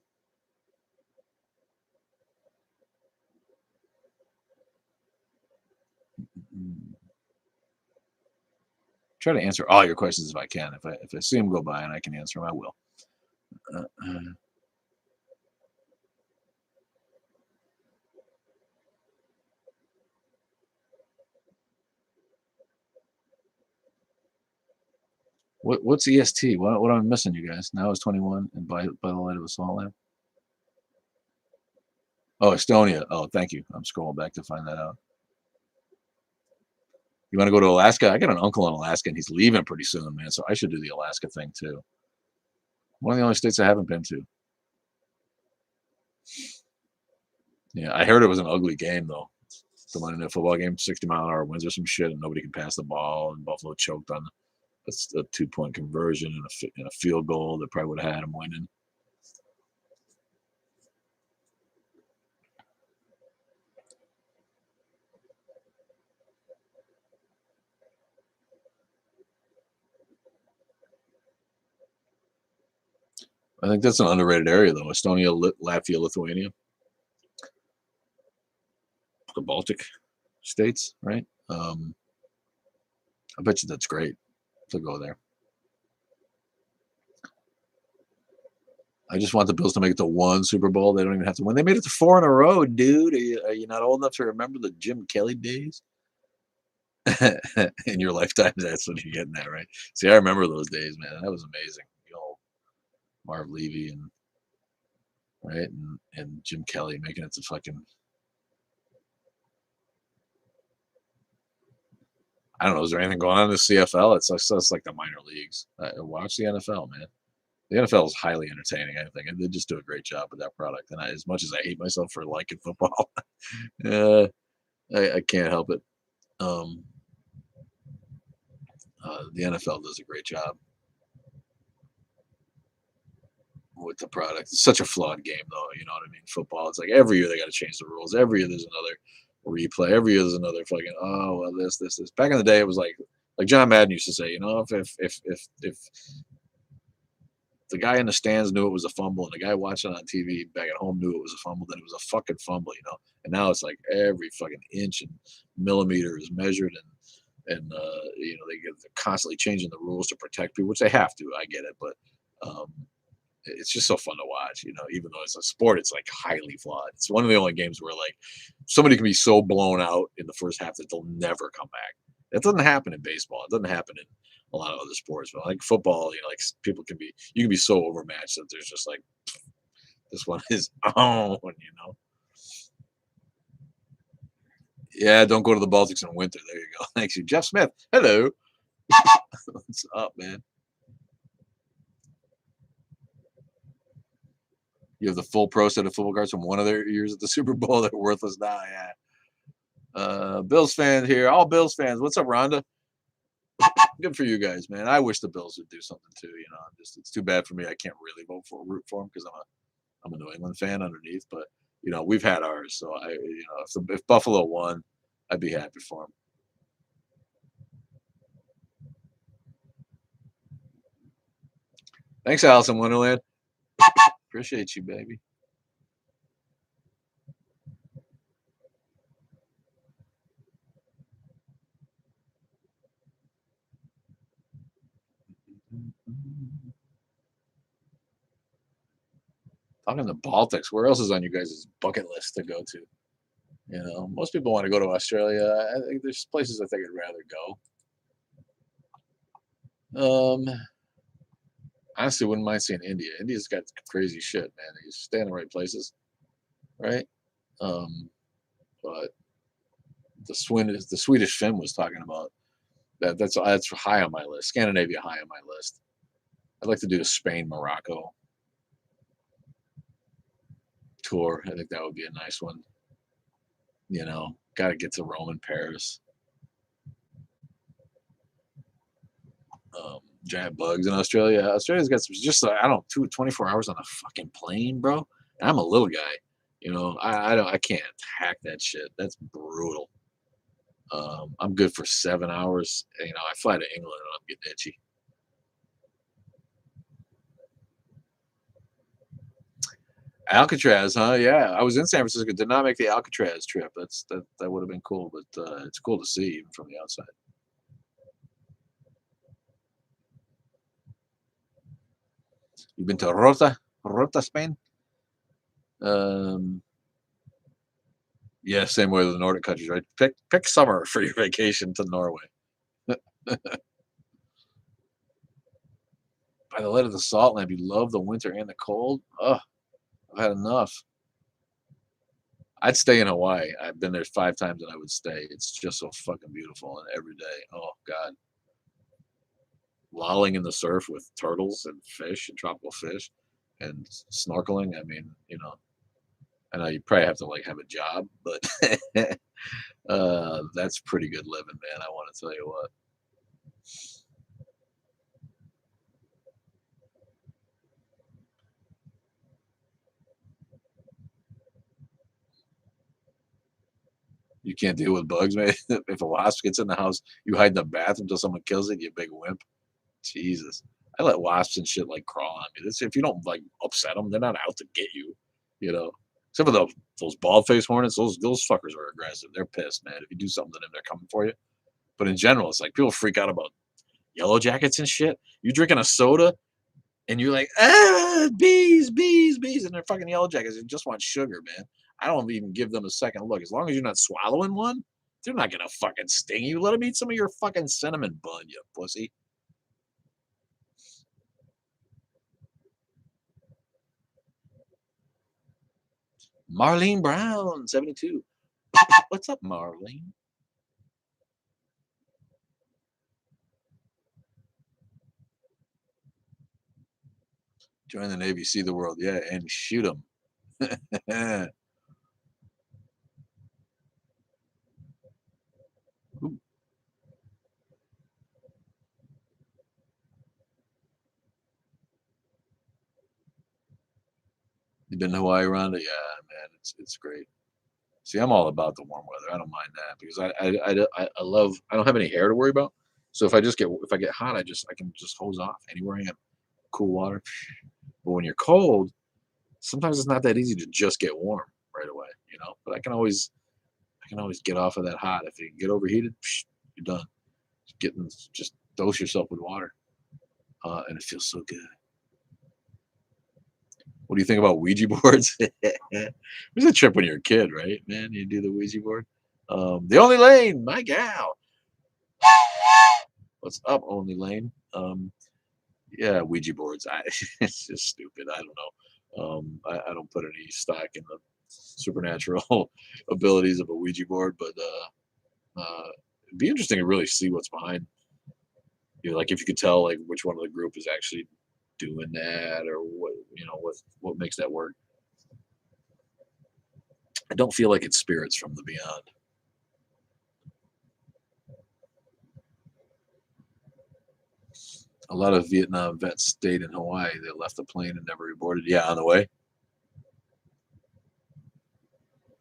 Try to answer all your questions if I can. If I see them go by and I can answer them, I will. Uh, uh, what's EST? What am I missing, you guys? Now it's 21, and by the light of a salt lamp. Oh, Estonia. Oh, thank you. I'm scrolling back to find that out. You want to go to Alaska? I got an uncle in Alaska, and he's leaving pretty soon, man. So I should do the Alaska thing too. One of the only states I haven't been to. Yeah, I heard it was an ugly game though. The Monday Night Football game, 60-mile-an-hour winds or some shit, and nobody could pass the ball, and Buffalo choked on a 2-point conversion and a field goal that probably would have had them winning. I think that's an underrated area though. Estonia, Latvia, Lithuania, the Baltic states, right? I bet you that's great to go there. I just want the Bills to make it to one Super Bowl. They don't even have to win. They made it to four in a row, dude. Are you not old enough to remember the Jim Kelly days? In your lifetime, that's what you're getting at, right? See, I remember those days, man. That was amazing. You know, Marv Levy and right and Jim Kelly making it to fucking. I don't know. Is there anything going on in the CFL? It's like the minor leagues. Watch the NFL, man. The NFL is highly entertaining. I think, and they just do a great job with that product. And as much as I hate myself for liking football, uh, I can't help it. Um, the NFL does a great job with the product. It's such a flawed game, though. You know what I mean? Football. It's like every year they got to change the rules. Every year there's another replay. Every year there's another fucking well this. Back in the day, it was like John Madden used to say, you know, if the guy in the stands knew it was a fumble and the guy watching on TV back at home knew it was a fumble, then it was a fucking fumble, you know. And now it's like every fucking inch and millimeter is measured and you know they're constantly changing the rules to protect people, which they have to. I get it, but um, it's just so fun to watch, you know. Even though it's a sport, it's like highly flawed. It's one of the only games where like somebody can be so blown out in the first half that they'll never come back. That doesn't happen in baseball. It doesn't happen in a lot of other sports. But like football, you know, like you can be so overmatched that there's just like this one is on, you know. Yeah, don't go to the Baltics in winter. There you go. Thanks you, Jeff Smith. Hello. What's up, man? You have the full pro set of football cards from one of their years at the Super Bowl. They're worthless now. Yeah. Bills fan here. All Bills fans. What's up, Rhonda? Good for you guys, man. I wish the Bills would do something too. You know, it's too bad for me. I can't really root for them because I'm a New England fan underneath. But you know, we've had ours, so you know, if Buffalo won, I'd be happy for them. Thanks, Allison Wonderland. Appreciate you, baby. Talking the Baltics, where else is on you guys' bucket list to go to? You know, most people want to go to Australia. I think there's places I think I'd rather go. Honestly, wouldn't mind seeing India. India's got crazy shit, man. You stay in the right places, right? Um, but the Swedish film was talking about that. That's high on my list. Scandinavia high on my list. I'd like to do the Spain Morocco tour. I think that would be a nice one. You know, got to get to Rome and Paris. Giant bugs in Australia. Australia's got some, just I don't know, 24 hours on a fucking plane, bro. And I'm a little guy. You know, I can't hack that shit. That's brutal. I'm good for 7 hours. You know, I fly to England and I'm getting itchy. Alcatraz, huh? Yeah, I was in San Francisco. Did not make the Alcatraz trip. That would have been cool, but it's cool to see even from the outside. You've been to Rota, Spain? Um, yeah, same way with the Nordic countries, right? Pick summer for your vacation to Norway. By the light of the salt lamp, you love the winter and the cold. Oh, I've had enough. I'd stay in Hawaii. I've been there 5 times and I would stay. It's just so fucking beautiful and every day. Oh God. Lolling in the surf with turtles and fish and tropical fish and snorkeling. I mean, you know, I know you probably have to like have a job, but that's pretty good living, man. I want to tell you what. You can't deal with bugs, man. If a wasp gets in the house, you hide in the bathroom until someone kills it. You big wimp. Jesus. I let wasps and shit like crawl on me. This, if you don't like upset them, they're not out to get you. You know, except for those bald face hornets. Those fuckers are aggressive. They're pissed, man. If you do something to them, they're coming for you. But in general, it's like people freak out about yellow jackets and shit. You drinking a soda and you're like, bees, bees, bees, and they're fucking yellow jackets. They just want sugar, man. I don't even give them a second look. As long as you're not swallowing one, they're not gonna fucking sting you. Let them eat some of your fucking cinnamon bun, you pussy. Marlene Brown, 72. What's up, Marlene? Join the Navy, see the world, yeah, and shoot them. You been to Hawaii, Rhonda? Yeah, man, it's great. See, I'm all about the warm weather. I don't mind that because I love. I don't have any hair to worry about. So if I get hot, I can just hose off anywhere I am. Cool water. But when you're cold, sometimes it's not that easy to just get warm right away. You know. But I can always get off of that hot. If you get overheated, you're done. Just dose yourself with water, and it feels so good. What do you think about Ouija boards? It was a trip when you're a kid, right? Man, you do the Ouija board. The only lane, my gal. What's up, only lane? Yeah, Ouija boards. It's just stupid. I don't know. I don't put any stock in the supernatural abilities of a Ouija board, but it'd be interesting to really see what's behind. You know, like if you could tell like which one of the group is actually doing that, or what makes that work. I don't feel like it's spirits from the beyond. A lot of Vietnam vets stayed in Hawaii. They left the plane and never reboarded. Yeah, on the way.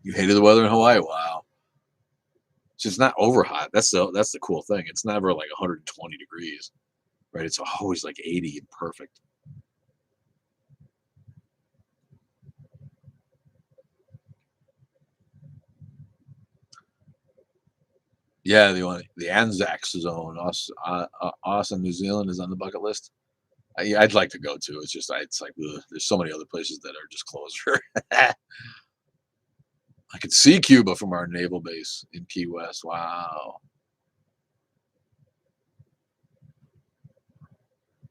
You hated the weather in Hawaii. Wow. So it's not over hot. That's the cool thing. It's never like 120 degrees, right? It's always like 80 and perfect. Yeah, the Anzac Zone, Austin, New Zealand is on the bucket list. Yeah, I'd like to go to. It's just it's like ugh, there's so many other places that are just closer. I could see Cuba from our naval base in Key West. Wow,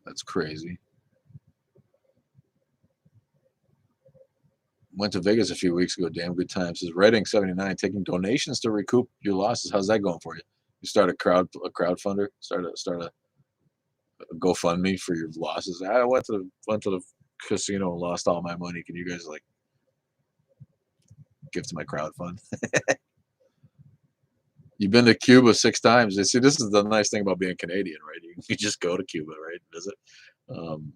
that's crazy. Went to Vegas a few weeks ago. Damn good time. Says Redding 79 taking donations to recoup your losses. How's that going for you? You start a crowdfunder. A GoFundMe for your losses. I went to the casino and lost all my money. Can you guys like give to my crowd fund? You've been to Cuba 6 times. See, this is the nice thing about being Canadian, right? You just go to Cuba, right? Visit. Um,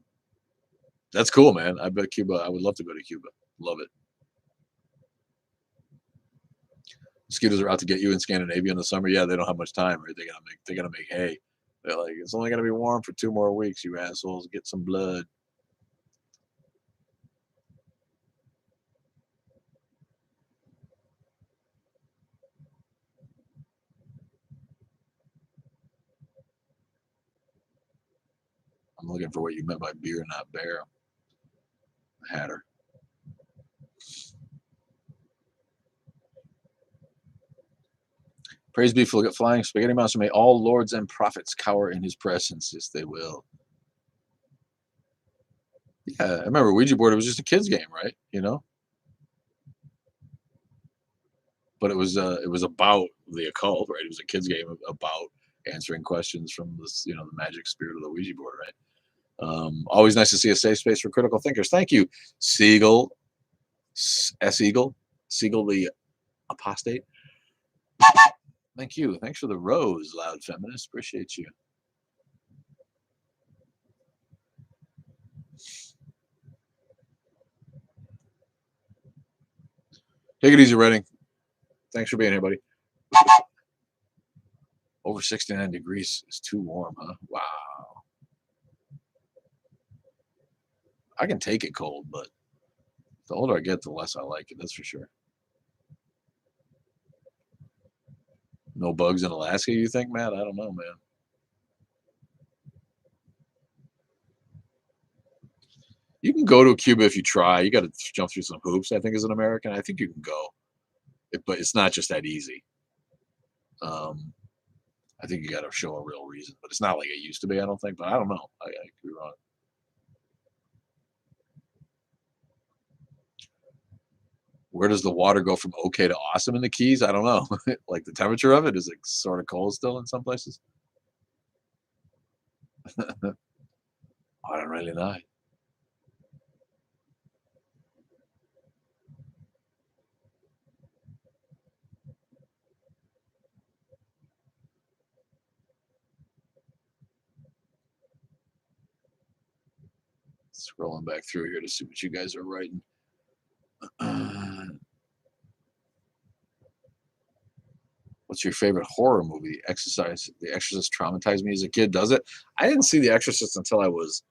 that's cool, man. I bet Cuba. I would love to go to Cuba. Love it. Mosquitoes are out to get you in Scandinavia in the summer. Yeah, they don't have much time, right? They gotta make hay. They're like, it's only gonna be warm for 2 more weeks, you assholes. Get some blood. I'm looking for what you meant by beer, not bear. Hatter. Praise be for flying spaghetti monster. May all lords and prophets cower in his presence. Yes, they will. Yeah, I remember Ouija board. It was just a kids game, right? You know, but it was about the occult, right? It was a kids game about answering questions from this, the magic spirit of the Ouija board, right? Always nice to see a safe space for critical thinkers. Thank you, Siegel, S Eagle, Siegel the apostate. Thank you. Thanks for the rose, loud feminist. Appreciate you. Take it easy, Redding. Thanks for being here, buddy. Over 69 degrees is too warm, huh? Wow. I can take it cold, but the older I get, the less I like it. That's for sure. No bugs in Alaska, you think, Matt? I don't know, man. You can go to Cuba if you try. You got to jump through some hoops. I think as an American, I think you can go, but it's not just that easy. I think you got to show a real reason, but it's not like it used to be. I don't think, but I don't know. I could be wrong. Where does the water go from okay to awesome in the Keys? I don't know. Like the temperature of it is like sort of cold still in some places. I don't really know. Scrolling back through here to see what you guys are writing. What's your favorite horror movie? Exercise. The Exorcist traumatized me as a kid. Does it? I didn't see The Exorcist until I was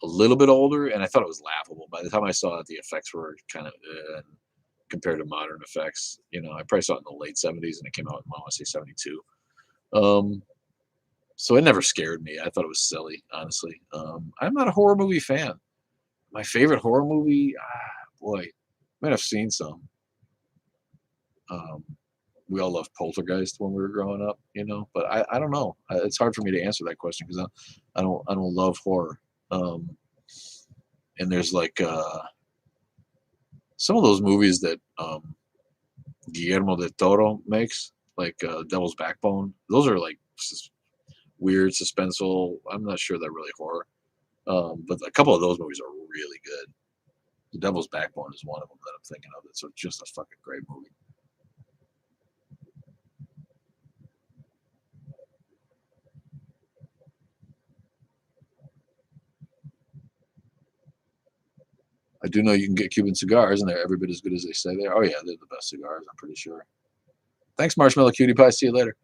a little bit older, and I thought it was laughable. By the time I saw it, the effects were kind of compared to modern effects. You know, I probably saw it in the late '70s, and it came out in I want to say '72. Um, so it never scared me. I thought it was silly, honestly. I'm not a horror movie fan. My favorite horror movie, boy, I might have seen some. Um, we all loved Poltergeist when we were growing up, you know. But I don't know. It's hard for me to answer that question because I don't love horror. Um, and there's like some of those movies that Guillermo del Toro makes, like Devil's Backbone. Those are like weird, suspenseful. I'm not sure they're really horror, but a couple of those movies are really good. The Devil's Backbone is one of them that I'm thinking of. It's just a fucking great movie. I do know you can get Cuban cigars, and they're every bit as good as they say they are. Oh yeah, they're the best cigars. I'm pretty sure. Thanks, Marshmallow Cutie Pie. See you later.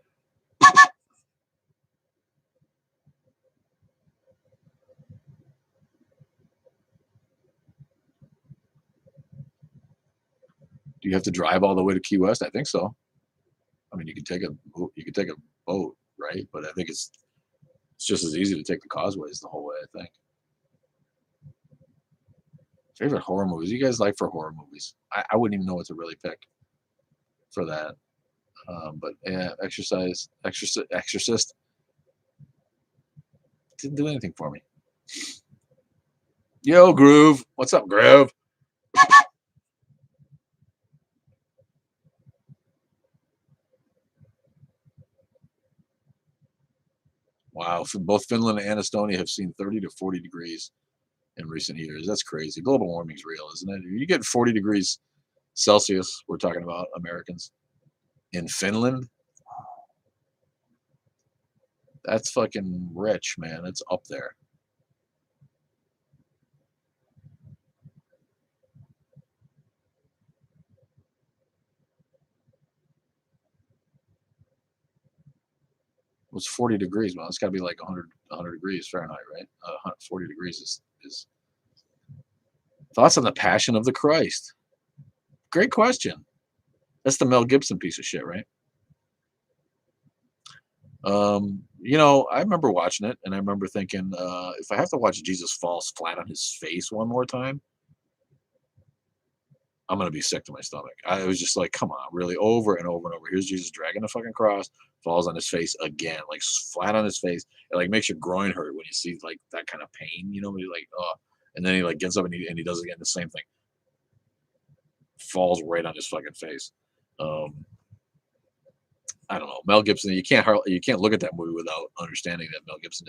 Do you have to drive all the way to Key West? I think so. I mean, you could take a boat, right? But I think it's just as easy to take the causeways the whole way. I think. Favorite horror movies? You guys like for horror movies? I wouldn't even know what to really pick for that. But yeah, Exorcist didn't do anything for me. Yo, Groove, what's up, Groove? Wow, both Finland and Estonia have seen 30 to 40 degrees in recent years. That's crazy. Global warming's real, isn't it? You get 40 degrees Celsius. We're talking about Americans in Finland. That's fucking rich, man. It's up there. What's 40 degrees? Well, it's got to be like 100 degrees Fahrenheit, right? 40 degrees is. Thoughts on the Passion of the Christ? Great question. That's the Mel Gibson piece of shit, right? I remember watching it, and I remember thinking, if I have to watch Jesus fall flat on his face one more time, I'm gonna be sick to my stomach. I was just like, come on, really, over and over and over. Here's Jesus dragging the fucking cross, falls on his face again, like flat on his face. It like makes your groin hurt when you see like that kind of pain, when you're like, oh, and then he like gets up and he does again the same thing, falls right on his fucking face. Um, I don't know, Mel Gibson. You can't look at that movie without understanding that Mel Gibson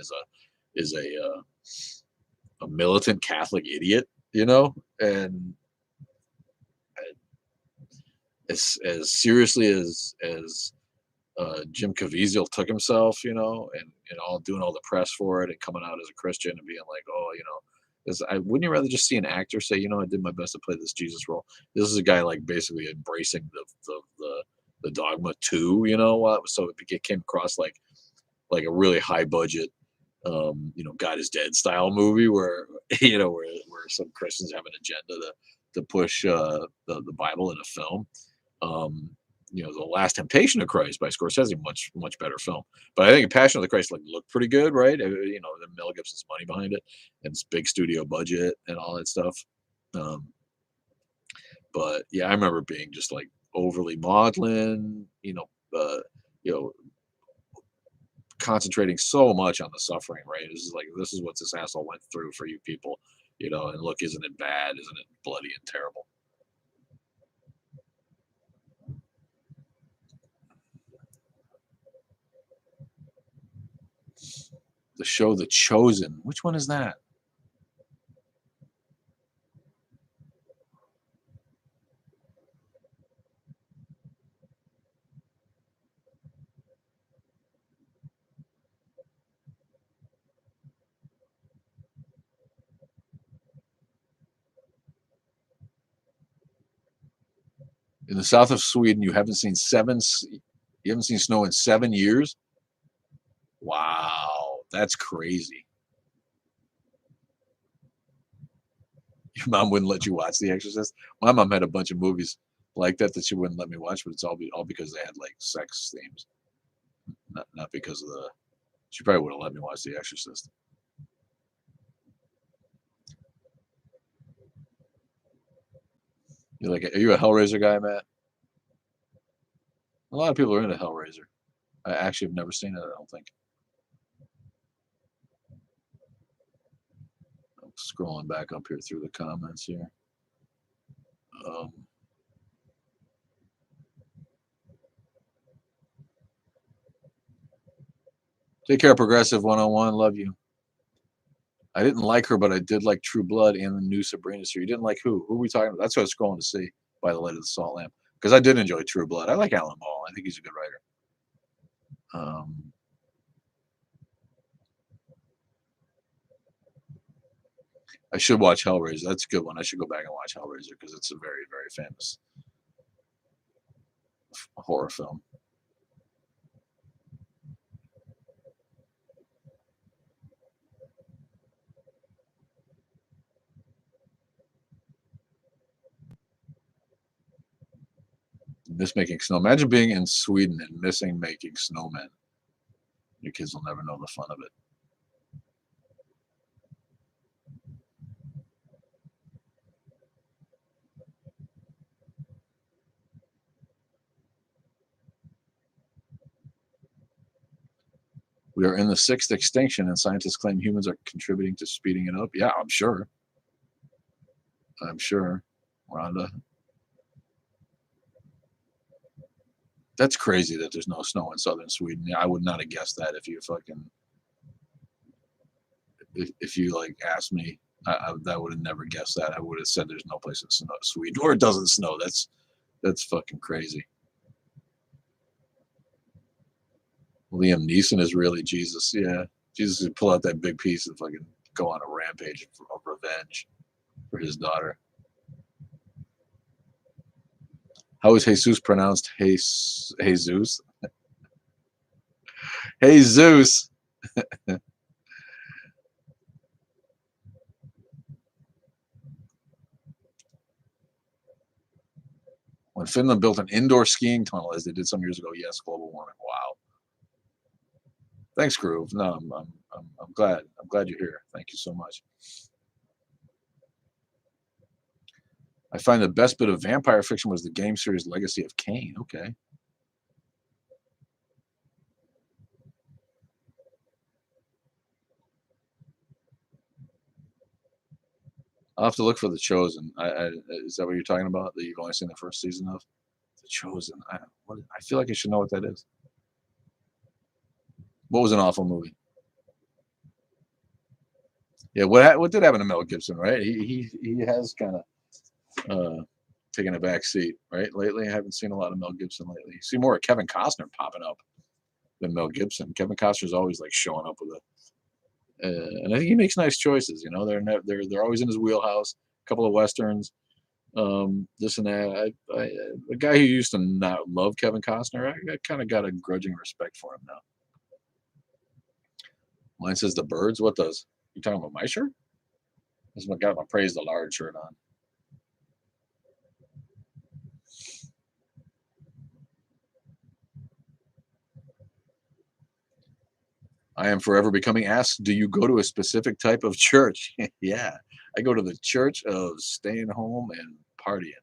is a militant Catholic idiot, and as seriously as Jim Caviezel took himself, and all doing all the press for it and coming out as a Christian and being like, oh, wouldn't you rather just see an actor say, I did my best to play this Jesus role. This is a guy like basically embracing the dogma too, so it came across like a really high budget God is Dead style movie where where some Christians have an agenda to push the Bible in a film. Um, The Last Temptation of Christ by Scorsese, much better film. But I think Passion of the Christ looked pretty good, right? The Mel Gibson's money behind it, and it's big studio budget and all that stuff. Um, but yeah, I remember being just like overly maudlin, you know, concentrating so much on the suffering, right? This is what this asshole went through for you people, and look, isn't it bad? Isn't it bloody and terrible? The show The Chosen. Which one is that? In the south of Sweden, you haven't seen snow in 7 years? Wow, that's crazy. Your mom wouldn't let you watch The Exorcist? My mom had a bunch of movies like that she wouldn't let me watch, but it's all because they had like sex themes, not because of the. She probably would have let me watch The Exorcist. Are you a Hellraiser guy, Matt? A lot of people are into Hellraiser. I actually have never seen it, I don't think. I'm scrolling back up here through the comments here. Um, Take care, Progressive 101. Love you. I didn't like her, but I did like True Blood and the new Sabrina series. You didn't like who? Who are we talking about? That's what I was scrolling to see by the light of the salt lamp. Because I did enjoy True Blood. I like Alan Ball. I think he's a good writer. I should watch Hellraiser. That's a good one. I should go back and watch Hellraiser because it's a very, very famous horror film. Miss making snow. Imagine being in Sweden and missing making snowmen. Your kids will never know the fun of it. We are in the sixth extinction, and scientists claim humans are contributing to speeding it up. Yeah, I'm sure. I'm sure. Rhonda. That's crazy that there's no snow in southern Sweden. Yeah, I would not have guessed that if you like asked me. I would have never guessed that. I would have said there's no place in Sweden or it doesn't snow. That's fucking crazy. Liam Neeson is really Jesus. Yeah, Jesus would pull out that big piece and fucking go on a rampage of revenge for his daughter. How is Jesus pronounced? Jesus. Jesus. When Finland built an indoor skiing tunnel, as they did some years ago, yes, global warming. Wow. Thanks, Groove. No, I'm glad. I'm glad you're here. Thank you so much. I find the best bit of vampire fiction was the game series Legacy of Kain. Okay. I'll have to look for The Chosen. Is that what you're talking about? That you've only seen the first season of? The Chosen. I feel like I should know what that is. What was an awful movie? Yeah, what did happen to Mel Gibson, right? He has kind of taken a back seat, right? Lately, I haven't seen a lot of Mel Gibson lately. You see more of Kevin Costner popping up than Mel Gibson. Kevin Costner's always like showing up with and I think he makes nice choices. They're always in his wheelhouse. A couple of westerns, this and that. A guy who used to not love Kevin Costner, I kind of got a grudging respect for him now. Mine says the birds. What does? You talking about my shirt? This one got my Praise the Lord shirt on. I am forever becoming asked, do you go to a specific type of church? Yeah, I go to the church of staying home and partying.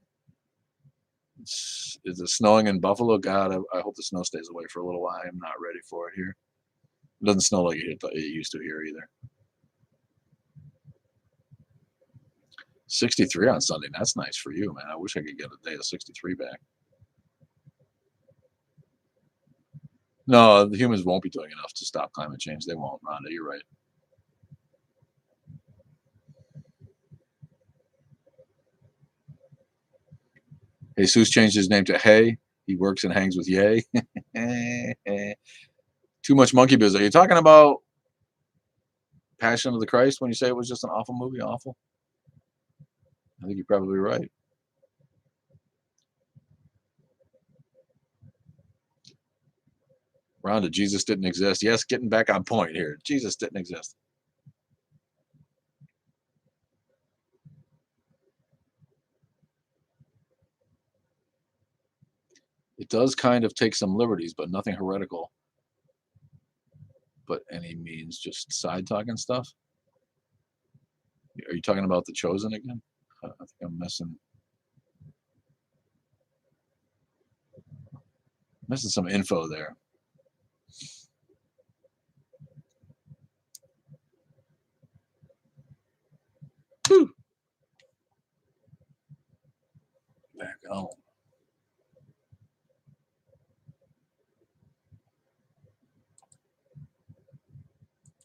Is it snowing in Buffalo? God, I hope the snow stays away for a little while. I'm not ready for it here. It doesn't snow like it used to here either. 63 on Sunday. That's nice for you, man. I wish I could get a day of 63 back. No, the humans won't be doing enough to stop climate change. They won't, Rhonda. You're right. Jesus changed his name to Hey. He works and hangs with Yay. Too much monkey business. Are you talking about Passion of the Christ when you say it was just an awful movie? Awful? I think you're probably right. Rhonda, Jesus didn't exist. Yes, getting back on point here. Jesus didn't exist. It does kind of take some liberties, but nothing heretical. But any means, just side talking stuff. Are you talking about The Chosen again? I think I'm missing some info there. Whew. Back home.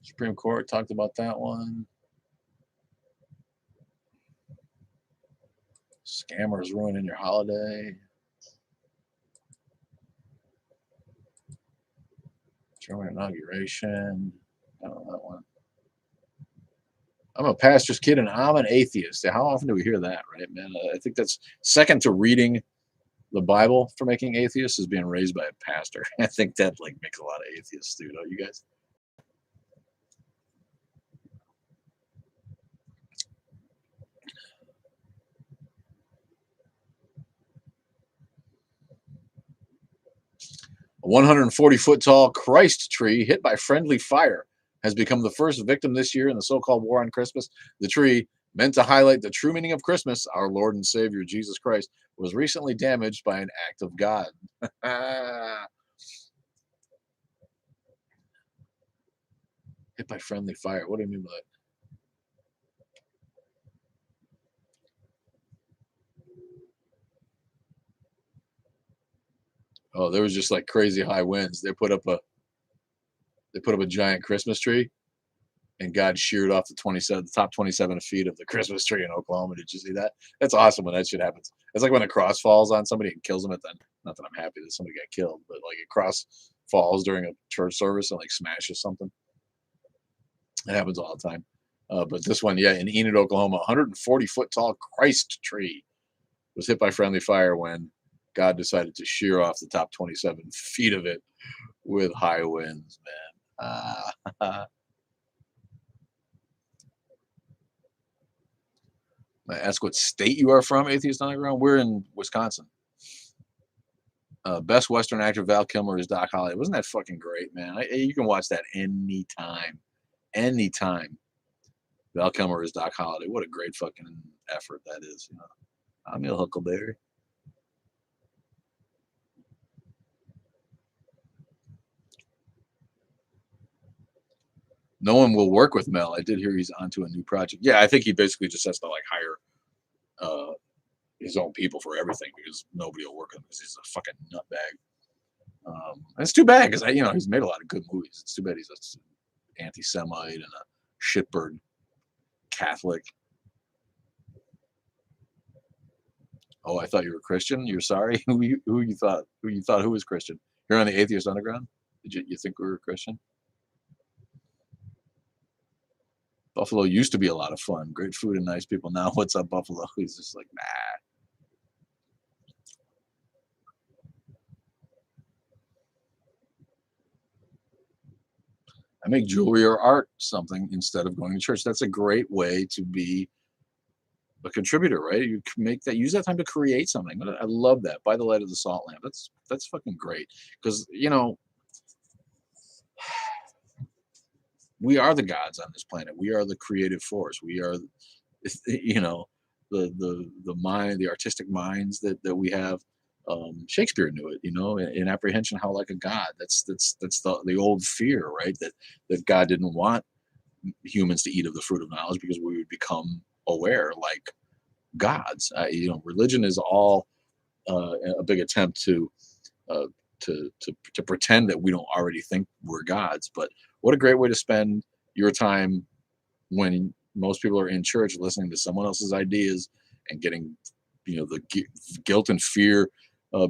Supreme Court talked about that one. Scammers ruining your holiday. German inauguration. I don't know that one. I'm a pastor's kid and I'm an atheist. How often do we hear that, right, man? I think that's second to reading the Bible for making atheists is being raised by a pastor. I think that like makes a lot of atheists do, don't you guys? A 140-foot tall Christ tree hit by friendly fire has become the first victim this year in the so-called war on Christmas. The tree, meant to highlight the true meaning of Christmas, our Lord and Savior Jesus Christ, was recently damaged by an act of God. Hit by friendly fire. What do you mean by that? Oh, there was just like crazy high winds. They put up a giant Christmas tree, and God sheared off the top 27 feet of the Christmas tree in Oklahoma. Did you see that? That's awesome when that shit happens. It's like when a cross falls on somebody and kills them at the end. Not that I'm happy that somebody got killed, but like a cross falls during a church service and like smashes something. It happens all the time. But this one, yeah, in Enid, Oklahoma, 140-foot tall Christ tree was hit by friendly fire when God decided to shear off the top 27 feet of it with high winds, man. I ask what state you are from, Atheist Underground. We're in Wisconsin. Best Western actor Val Kilmer is Doc Holliday. Wasn't that fucking great, man? You can watch that anytime. Anytime. Val Kilmer is Doc Holliday. What a great fucking effort that is. You know, I'm your Huckleberry. No one will work with Mel. I did hear he's onto a new project. Yeah, I think he basically just has to like hire his own people for everything because nobody will work with him because he's a fucking nutbag. It's too bad because he's made a lot of good movies. It's too bad he's an anti-Semite and a shitbird Catholic. Oh, I thought you were Christian. You're sorry. Who you thought who was Christian? You're on the Atheist Underground. Did you think we were Christian? Buffalo used to be a lot of fun. Great food and nice people. Now what's up, Buffalo? He's just like, nah. I make jewelry or art something instead of going to church. That's a great way to be a contributor, right? You can make that, use that time to create something. I love that. By the light of the salt lamp. That's fucking great. Because we are the gods on this planet. We are the creative force. We are, the mind, the artistic minds that we have. Shakespeare knew it, in apprehension, how like a god. That's the old fear, right? That God didn't want humans to eat of the fruit of knowledge because we would become aware like gods. Religion is all a big attempt uh, to pretend that we don't already think we're gods. But what a great way to spend your time when most people are in church listening to someone else's ideas and getting, the guilt and fear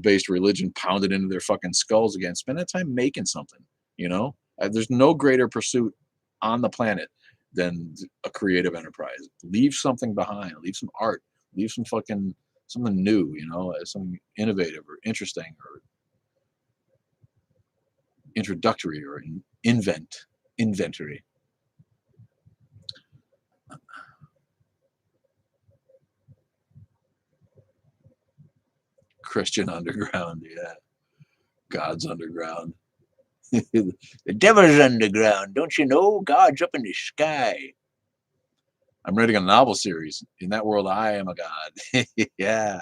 based religion pounded into their fucking skulls again. Spend that time making something. There's no greater pursuit on the planet than a creative enterprise. Leave something behind. Leave some art. Leave some fucking something new. Something innovative or interesting or introductory or inventory. Christian underground, yeah. God's underground. The devil's underground. Don't you know? God's up in the sky. I'm writing a novel series. In that world, I am a god. Yeah.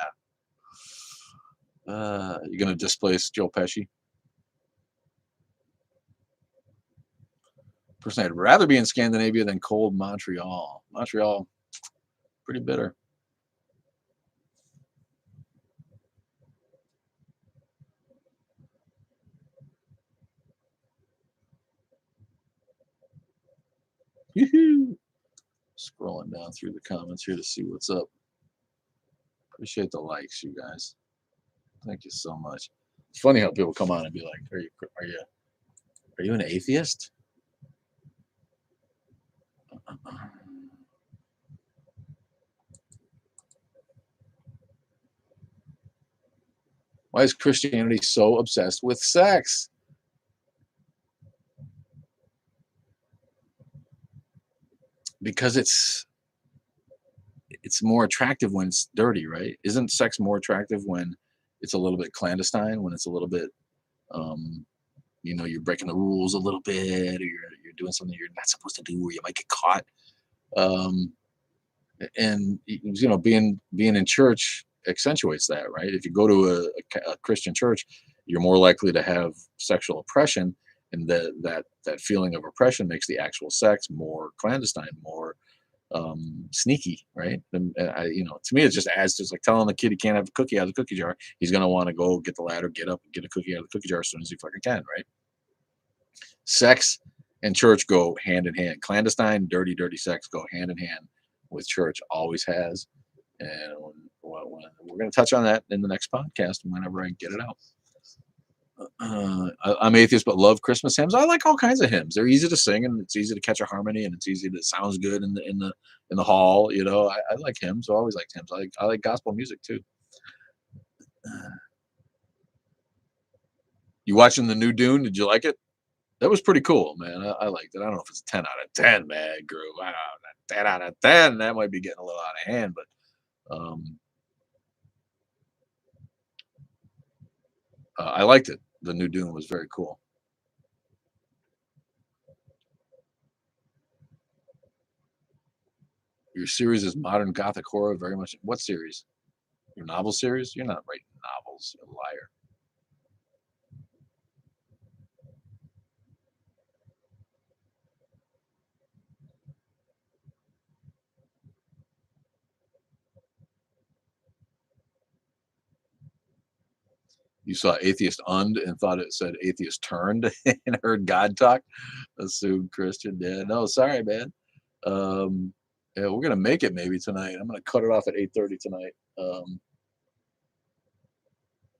You're going to displace Joe Pesci? Personally, I'd rather be in Scandinavia than cold Montreal. Montreal, pretty bitter. Scrolling down through the comments here to see what's up. Appreciate the likes, you guys. Thank you so much. It's funny how people come on and be like, "Are you an atheist?" Why is Christianity so obsessed with sex? Because it's more attractive when it's dirty, right? Isn't sex more attractive when it's a little bit clandestine, when it's a little bit, you're breaking the rules a little bit, or you're doing something you're not supposed to do, or you might get caught. Um, and being in church accentuates that, right? If you go to a Christian church, you're more likely to have sexual oppression, and that feeling of oppression makes the actual sex more clandestine, more sneaky, right? And to me, it just adds to, it's like telling the kid he can't have a cookie out of the cookie jar. He's gonna want to go get the ladder, get up, and get a cookie out of the cookie jar as soon as he fucking can, right? Sex and church go hand in hand. Clandestine, dirty, dirty sex go hand in hand with church. Always has. And we're going to touch on that in the next podcast whenever I get it out. I'm atheist, but love Christmas hymns. I like all kinds of hymns. They're easy to sing, and it's easy to catch a harmony, and it sounds good in the hall. I like hymns. I always liked hymns. I like gospel music too. You watching the new Dune? Did you like it? That was pretty cool, man. I liked it. I don't know if it's a 10 out of 10, man. Groove. I don't know, 10 out of 10. That might be getting a little out of hand, but I liked it. The new Dune was very cool. Your series is modern gothic horror, very much. What series? Your novel series? You're not writing novels, you liar. You saw Atheist Und and thought it said Atheist Turned and heard God talk. Assumed Christian. Yeah, no, sorry, man. Yeah, we're gonna make it maybe tonight. I'm gonna cut it off at 8:30 tonight. A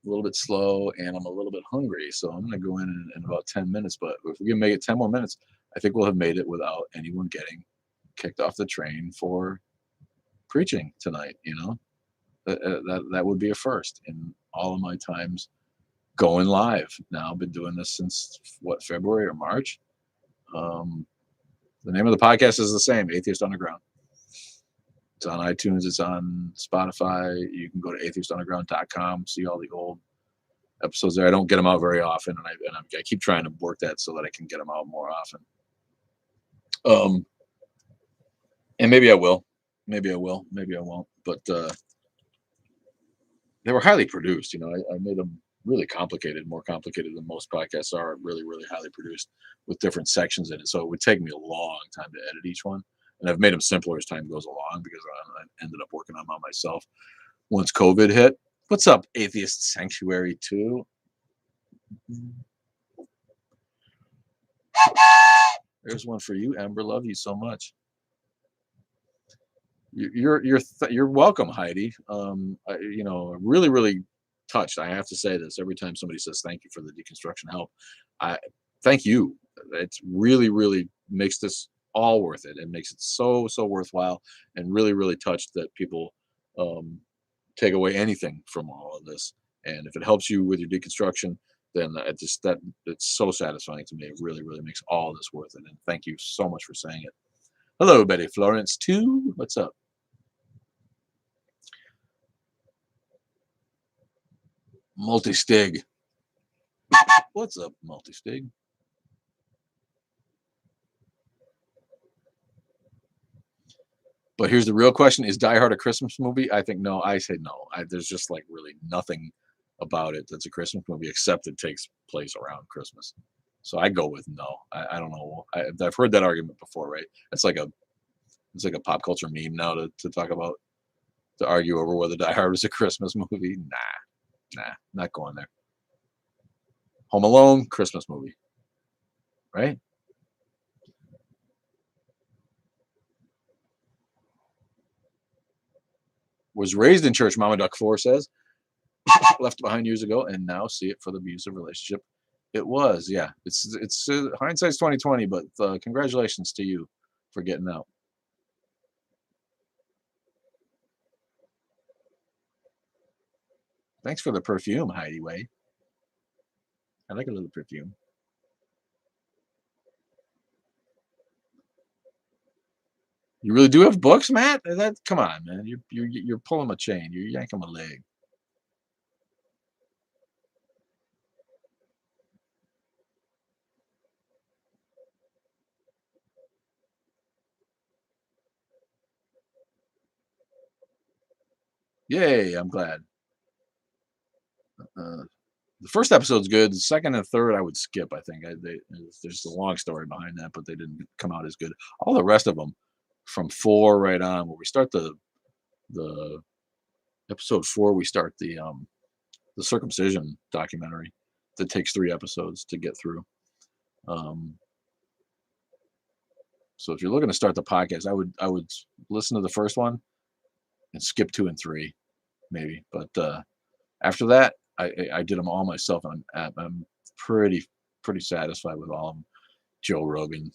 little bit slow, and I'm a little bit hungry, so I'm gonna go in about 10 minutes. But if we can make it 10 more minutes, I think we'll have made it without anyone getting kicked off the train for preaching tonight. That would be a first in all of my times going live. Now I've been doing this since what, February or March. The name of the podcast is the same, Atheist Underground. It's on iTunes. It's on Spotify. You can go to atheistunderground.com, see all the old episodes there. I don't get them out very often, and I keep trying to work that so that I can get them out more often. And maybe I will. Maybe I will. Maybe I won't. But they were highly produced. You know, I made them really complicated, more complicated than most podcasts are. Really, really highly produced with different sections in it. So it would take me a long time to edit each one. And I've made them simpler as time goes along because I ended up working on them myself once COVID hit. What's up, Atheist Sanctuary 2? There's one for you, Amber. Love you so much. You're welcome, Heidi. You know, really, really touched. I have to say this every time somebody says thank you for the deconstruction help. I thank you. It's really, really makes this all worth it. It makes it so worthwhile, and really, really touched that people take away anything from all of this. And if it helps you with your deconstruction, then it's so satisfying to me. It really, really makes all this worth it. And thank you so much for saying it. Hello, Betty Florence 2. What's up? Multi-Stig. What's up, Multi-Stig? But here's the real question: is Die Hard a Christmas movie? I think no. I say no. There's just like really nothing about it that's a Christmas movie except it takes place around Christmas. So I go with no. I don't know. I've heard that argument before, right? It's like a pop culture meme now to talk about, to argue over whether Die Hard is a Christmas movie. Nah, not going there. Home Alone, Christmas movie, right? Was raised in church, Mama Duck 4 says. Left behind years ago and now see it for the abusive relationship it was. Yeah, it's hindsight's 2020, but congratulations to you for getting out. Thanks for the perfume, Heidi Way. I like a little perfume. You really do have books, Matt? Come on, man. You're pulling my chain. You're yanking my leg. Yay! I'm glad. The first episode's good. The second and third, I would skip. I think there's a long story behind that, but they didn't come out as good. All the rest of them, from 4 right on, where we start the episode 4, we start the circumcision documentary that takes 3 episodes to get through. So if you're looking to start the podcast, I would listen to the first one and skip 2 and 3, maybe. But after that, I did them all myself, and I'm pretty satisfied with all of them. Joe Rogan.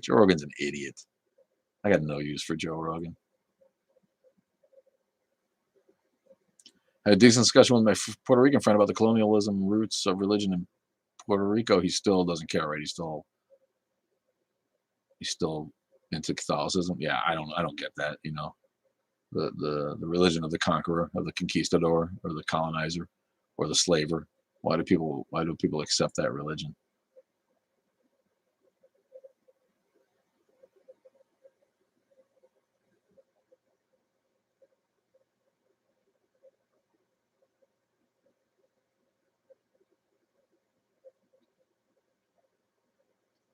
Joe Rogan's an idiot. I got no use for Joe Rogan. I had a decent discussion with my Puerto Rican friend about the colonialism roots of religion in Puerto Rico. He still doesn't care, right? He's still into Catholicism. Yeah, I don't get that, you know. The religion of the conqueror, of the conquistador, or the colonizer, or the slaver. Why do people accept that religion?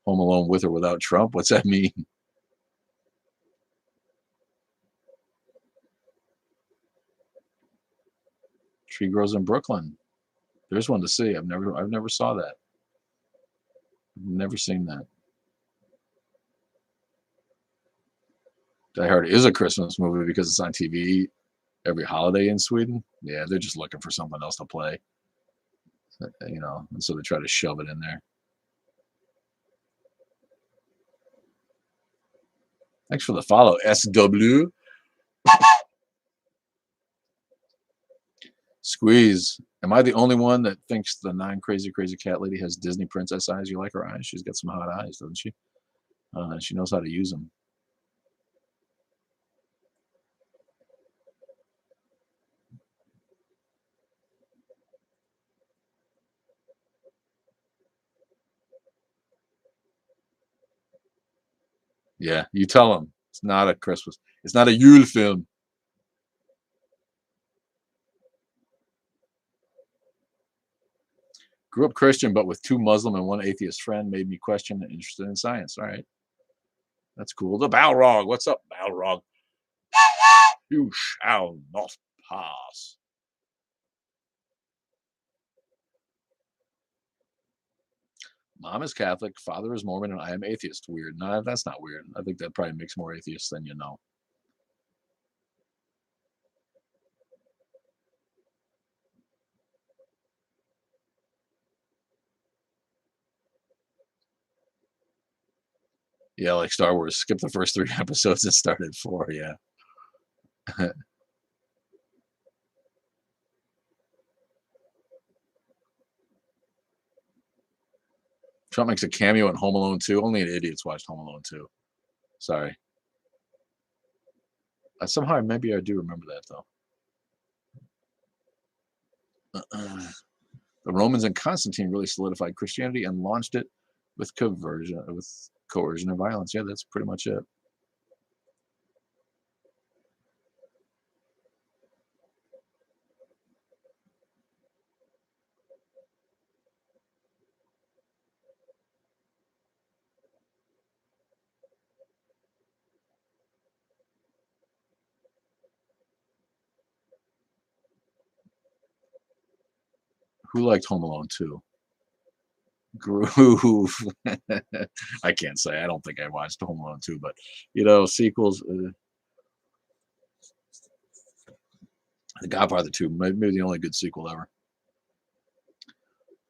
Home Alone with or without Trump? What's that mean? Tree grows in Brooklyn. There's one to see. I've never saw that. Never seen that. Die Hard is a Christmas movie because it's on TV every holiday in Sweden. Yeah, they're just looking for something else to play, you know, and so they try to shove it in there. Thanks for the follow, SW. Squeeze. Am I the only one that thinks the non-crazy crazy cat lady has Disney princess eyes? You like her eyes? She's got some hot eyes, doesn't she? She knows how to use them. Yeah, you tell them it's not a Christmas. It's not a Yule film. Grew up Christian, but with two Muslim and one atheist friend, made me question and interested in science. All right, that's cool. The Balrog. What's up, Balrog? You shall not pass. Mom is Catholic, father is Mormon, and I am atheist. Weird. No, that's not weird. I think that probably makes more atheists than you know. Yeah, like Star Wars. Skip the first three episodes and start at four. Yeah. Trump makes a cameo in Home Alone 2. Only an idiots watched Home Alone 2. Sorry. Somehow, maybe I do remember that though. The Romans and Constantine really solidified Christianity and launched it with coercion and violence. Yeah, that's pretty much it. Who liked Home Alone 2? Groove. I can't say. I don't think I watched Home Alone 2, but sequels. The Godfather 2, maybe the only good sequel ever.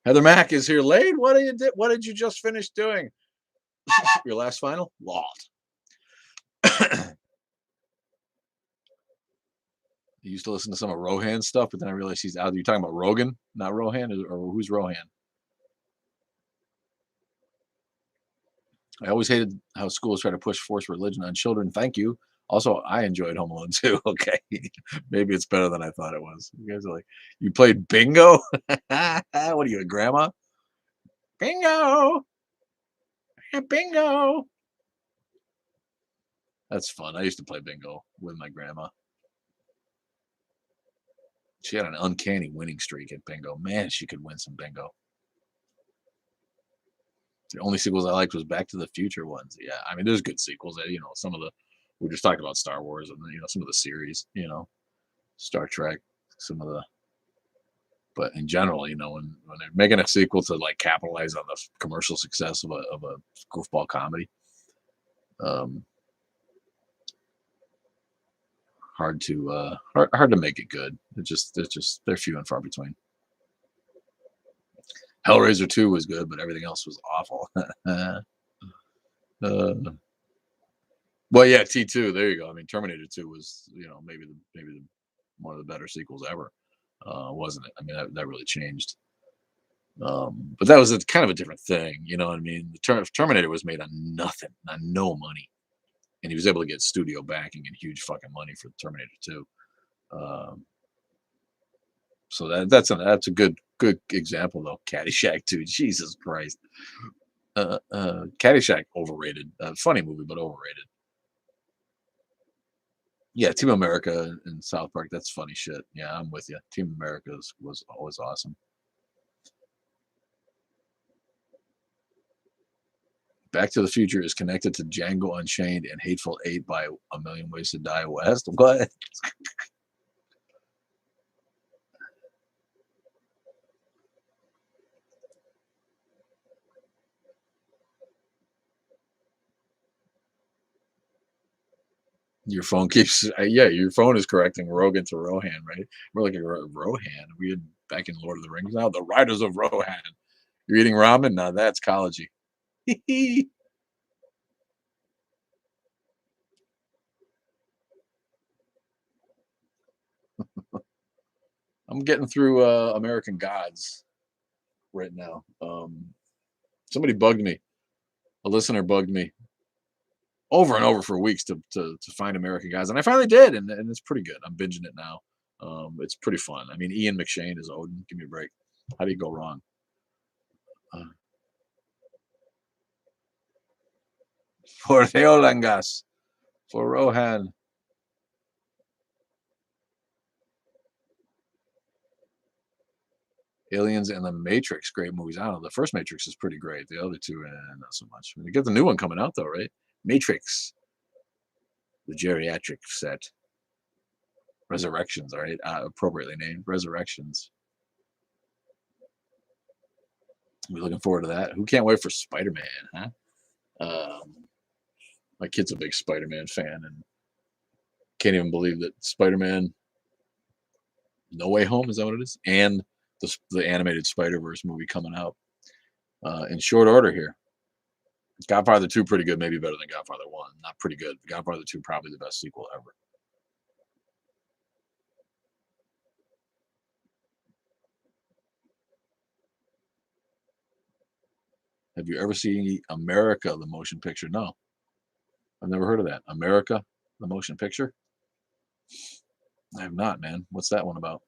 Heather Mack is here late. What did you just finish doing? Your last final? Lost. I used to listen to some of Rohan's stuff, but then I realized he's out. You're talking about Rogan, not Rohan, or who's Rohan? I always hated how schools try to force religion on children. Thank you. Also, I enjoyed Home Alone too. Okay, maybe it's better than I thought it was. You guys are like, you played bingo? What are you, a grandma? Bingo, bingo. That's fun. I used to play bingo with my grandma. She had an uncanny winning streak at bingo. Man, she could win some bingo. The only sequels I liked was Back to the Future ones. Yeah, I mean, there's good sequels. Some of the we just talked about Star Wars and some of the series. Star Trek, some of the. But in general, when they're making a sequel to like capitalize on the commercial success of a goofball comedy, um, hard to make it good. They're few and far between. Hellraiser 2 was good, but everything else was awful. Well, yeah, T2. There you go. I mean, Terminator 2 was, maybe one of the better sequels ever, wasn't it? I mean, that really changed. But that was kind of a different thing. You know what I mean? The Terminator was made on nothing, on no money, and he was able to get studio backing and huge fucking money for Terminator 2. Um, so that's a good example though. Caddyshack 2. Jesus Christ. Caddyshack overrated. Funny movie, but overrated. Yeah, Team America and South Park. That's funny shit. Yeah, I'm with you. Team America was always awesome. Back to the Future is connected to Django Unchained and Hateful Eight by A Million Ways to Die West. What? Your phone keeps, yeah, your phone is correcting Rogan to Rohan, right? We're like, Rohan. We had back in Lord of the Rings now, the Riders of Rohan. You're eating ramen? Now that's college. I'm getting through American Gods right now. Somebody bugged me. A listener bugged me over and over for weeks to find American Gods, and I finally did, and it's pretty good. I'm binging it now. It's pretty fun. I mean, Ian McShane is Odin. Give me a break. How do you go wrong? Uh, for Theolangas, for Rohan. Aliens and the Matrix, great movies. I don't know. The first Matrix is pretty great. The other two, not so much. We get the new one coming out though, right? Matrix, the geriatric set. Resurrections, all right, appropriately named Resurrections. We're looking forward to that. Who can't wait for Spider-Man, huh? My kid's a big Spider-Man fan, and can't even believe that Spider-Man No Way Home, is that what it is? And the animated Spider-Verse movie coming out in short order here. Godfather 2 pretty good, maybe better than Godfather 1. Not pretty good. Godfather 2 probably the best sequel ever. Have you ever seen America, the motion picture? No, I've never heard of that. America, the motion picture? I have not, man. What's that one about?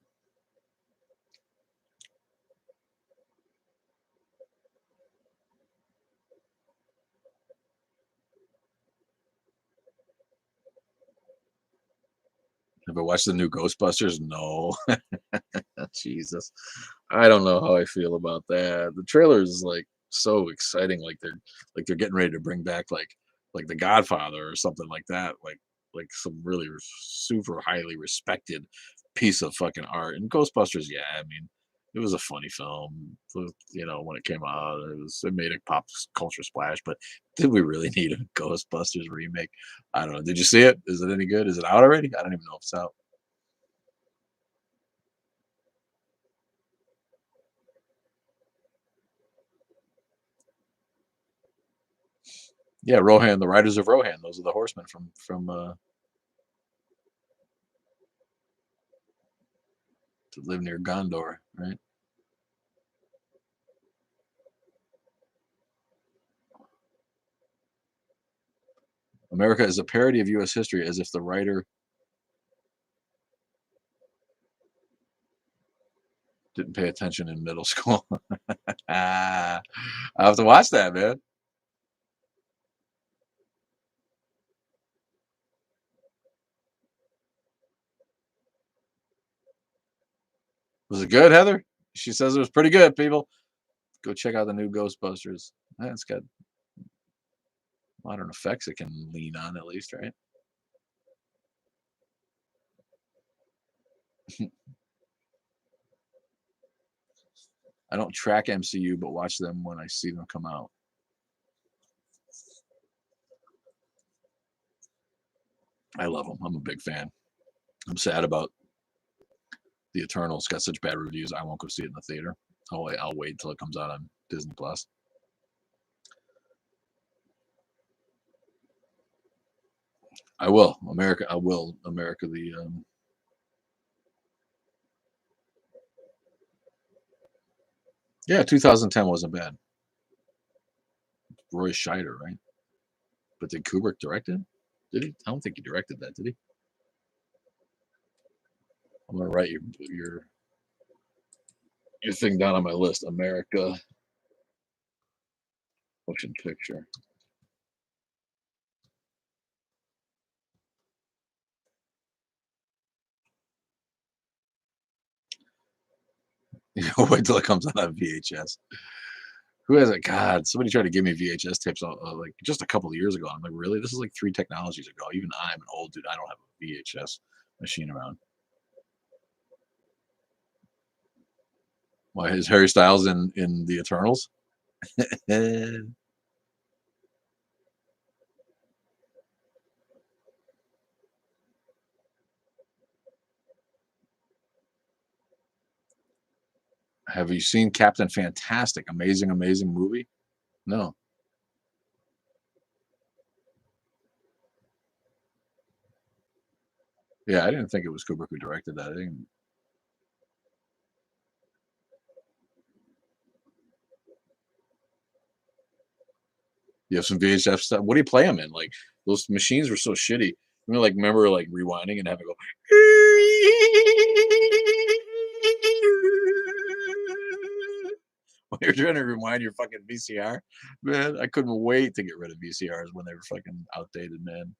Have I watched the new Ghostbusters? No. Jesus. I don't know how I feel about that. The trailer is like so exciting, like they're getting ready to bring back like The Godfather or something like that, like some really super highly respected piece of fucking art. And Ghostbusters, yeah, I mean, it was a funny film. You know, when it came out, it made a pop culture splash. But did we really need a Ghostbusters remake? I don't know. Did you see it? Is it any good? Is it out already? I don't even know if it's out. Yeah, Rohan, the Riders of Rohan. Those are the horsemen from to live near Gondor, right? America is a parody of U.S. history, as if the writer didn't pay attention in middle school. I have to watch that, man. Was it good, Heather? She says it was pretty good. People, go check out the new Ghostbusters. It's got modern effects it can lean on, at least, right? I don't track MCU, but watch them when I see them come out. I love them. I'm a big fan. I'm sad about the Eternals. Got such bad reviews. I won't go see it in the theater. I'll wait till it comes out on Disney Plus. I will. America. I will. America. The yeah, 2010 wasn't bad. Roy Scheider, right? But did Kubrick direct it? Did he? I don't think he directed that. Did he? I'm gonna write your thing down on my list. America motion picture. Wait till it comes out on VHS. Who has it? God, somebody tried to give me VHS tapes like just a couple of years ago. I'm like, really? This is like three technologies ago. Even I'm an old dude. I don't have a VHS machine around. Why is Harry Styles in the Eternals? Have you seen Captain Fantastic? Amazing, amazing movie. No. Yeah, I didn't think it was Kubrick who directed that. I think You have some VHS stuff. What do you play them in? Like those machines were so shitty. I mean, like remember like rewinding and having to go when you're trying to rewind your fucking VCR. Man, I couldn't wait to get rid of VCRs when they were fucking outdated, man.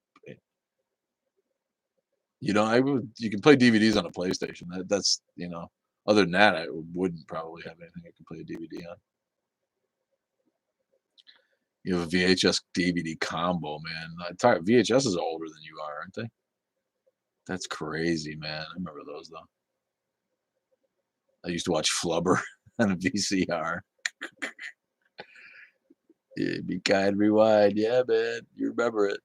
You can play DVDs on a PlayStation. That's other than that, I wouldn't probably have anything I could play a DVD on. You have a VHS DVD combo, man. VHSs are older than you are, aren't they? That's crazy, man. I remember those though. I used to watch Flubber on a VCR. Yeah, Be Kind, Rewind. Yeah, man. You remember it.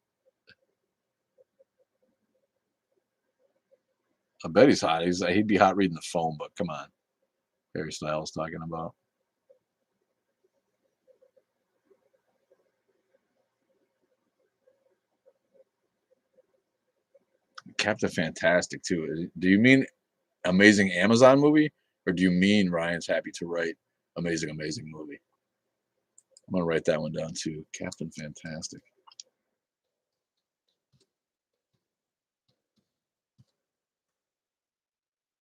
I bet he's hot. He'd be hot reading the phone book. Come on. Harry Styles talking about. Captain Fantastic too. Do you mean Amazing Amazon movie, or do you mean Ryan's happy to write Amazing movie? I'm gonna write that one down too. Captain Fantastic.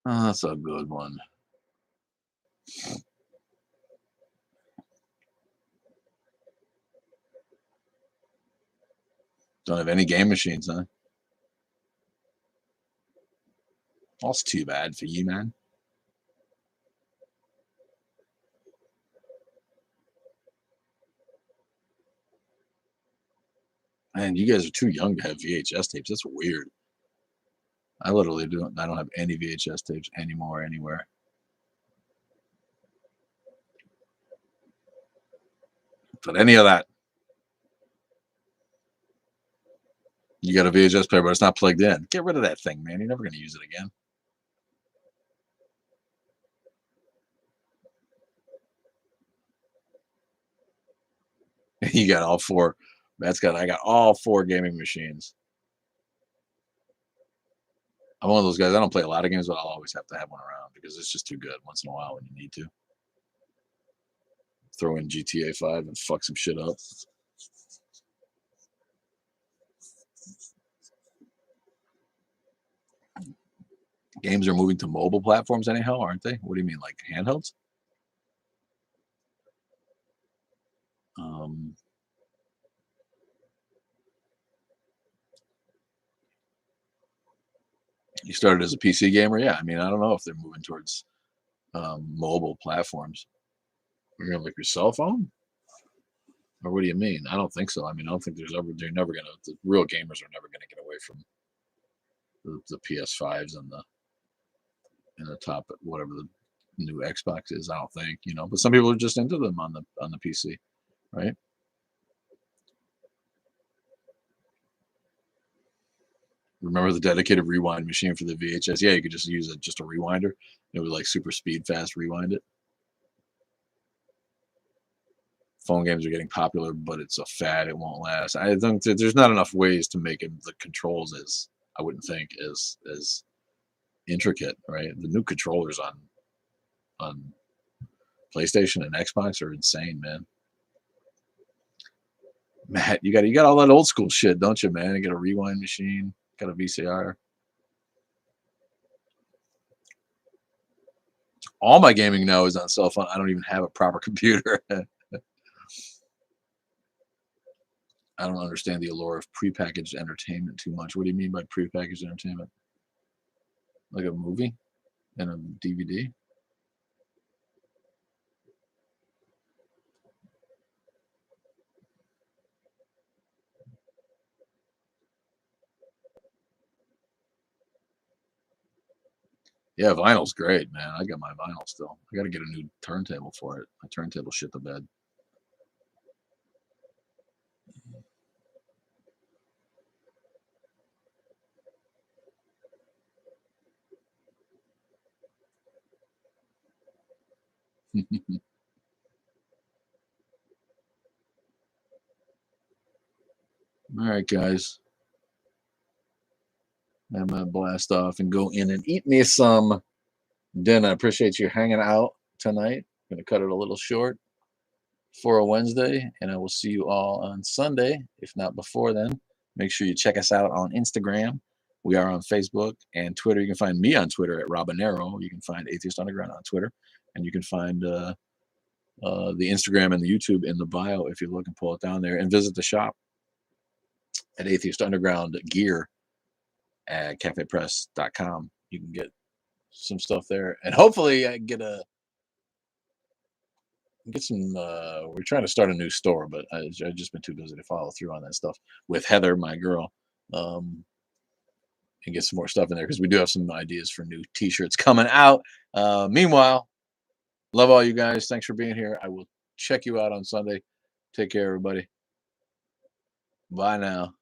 Oh, that's a good one. Don't have any game machines, huh? That's too bad for you, man. Man, you guys are too young to have VHS tapes. That's weird. I literally don't. I don't have any VHS tapes anymore anywhere. But any of that, you got a VHS player, but it's not plugged in. Get rid of that thing, man. You're never going to use it again. You got all four. I got all four gaming machines. I'm one of those guys. I don't play a lot of games, but I'll always have to have one around because it's just too good once in a while when you need to. Throw in GTA 5 and fuck some shit up. Games are moving to mobile platforms anyhow, aren't they? What do you mean, like handhelds? You started as a PC gamer, yeah. I mean, I don't know if they're moving towards mobile platforms. You're gonna like your cell phone, or what do you mean? I don't think so. I mean, I don't think they're never gonna. The real gamers are never gonna get away from the PS5s and the top whatever the new Xbox is. I don't think but some people are just into them on the PC, right? Remember the dedicated rewind machine for the VHS? Yeah, you could just use just a rewinder. It would like super speed fast rewind it. Phone games are getting popular, but it's a fad. It won't last. I think there's not enough ways to make it, the controls as I wouldn't think as intricate, right? The new controllers on PlayStation and Xbox are insane, man. Matt, you got all that old school shit, don't you, man? You got a rewind machine, got a VCR. All my gaming now is on cell phone. I don't even have a proper computer. I don't understand the allure of prepackaged entertainment too much. What do you mean by prepackaged entertainment? Like a movie and a DVD? Yeah, vinyl's great, man. I got my vinyl still. I got to get a new turntable for it. My turntable shit the bed. All right, guys. I'm gonna blast off and go in and eat me some dinner. I appreciate you hanging out tonight. Gonna cut it a little short. for a Wednesday, and I will see you all on Sunday, if not before then. Make sure you check us out on Instagram. We are on Facebook and Twitter. You can find me on Twitter at Robinero. You can find Atheist Underground on Twitter, and you can find the Instagram and the YouTube in the bio if you look and pull it down there. And visit the shop at Atheist Underground Gear at cafepress.com. You can get some stuff there, and hopefully I get some. We're trying to start a new store, but I've just been too busy to follow through on that stuff with Heather, my girl, and get some more stuff in there because we do have some ideas for new T-shirts coming out. Meanwhile, love all you guys. Thanks for being here. I will check you out on Sunday. Take care, everybody. Bye now.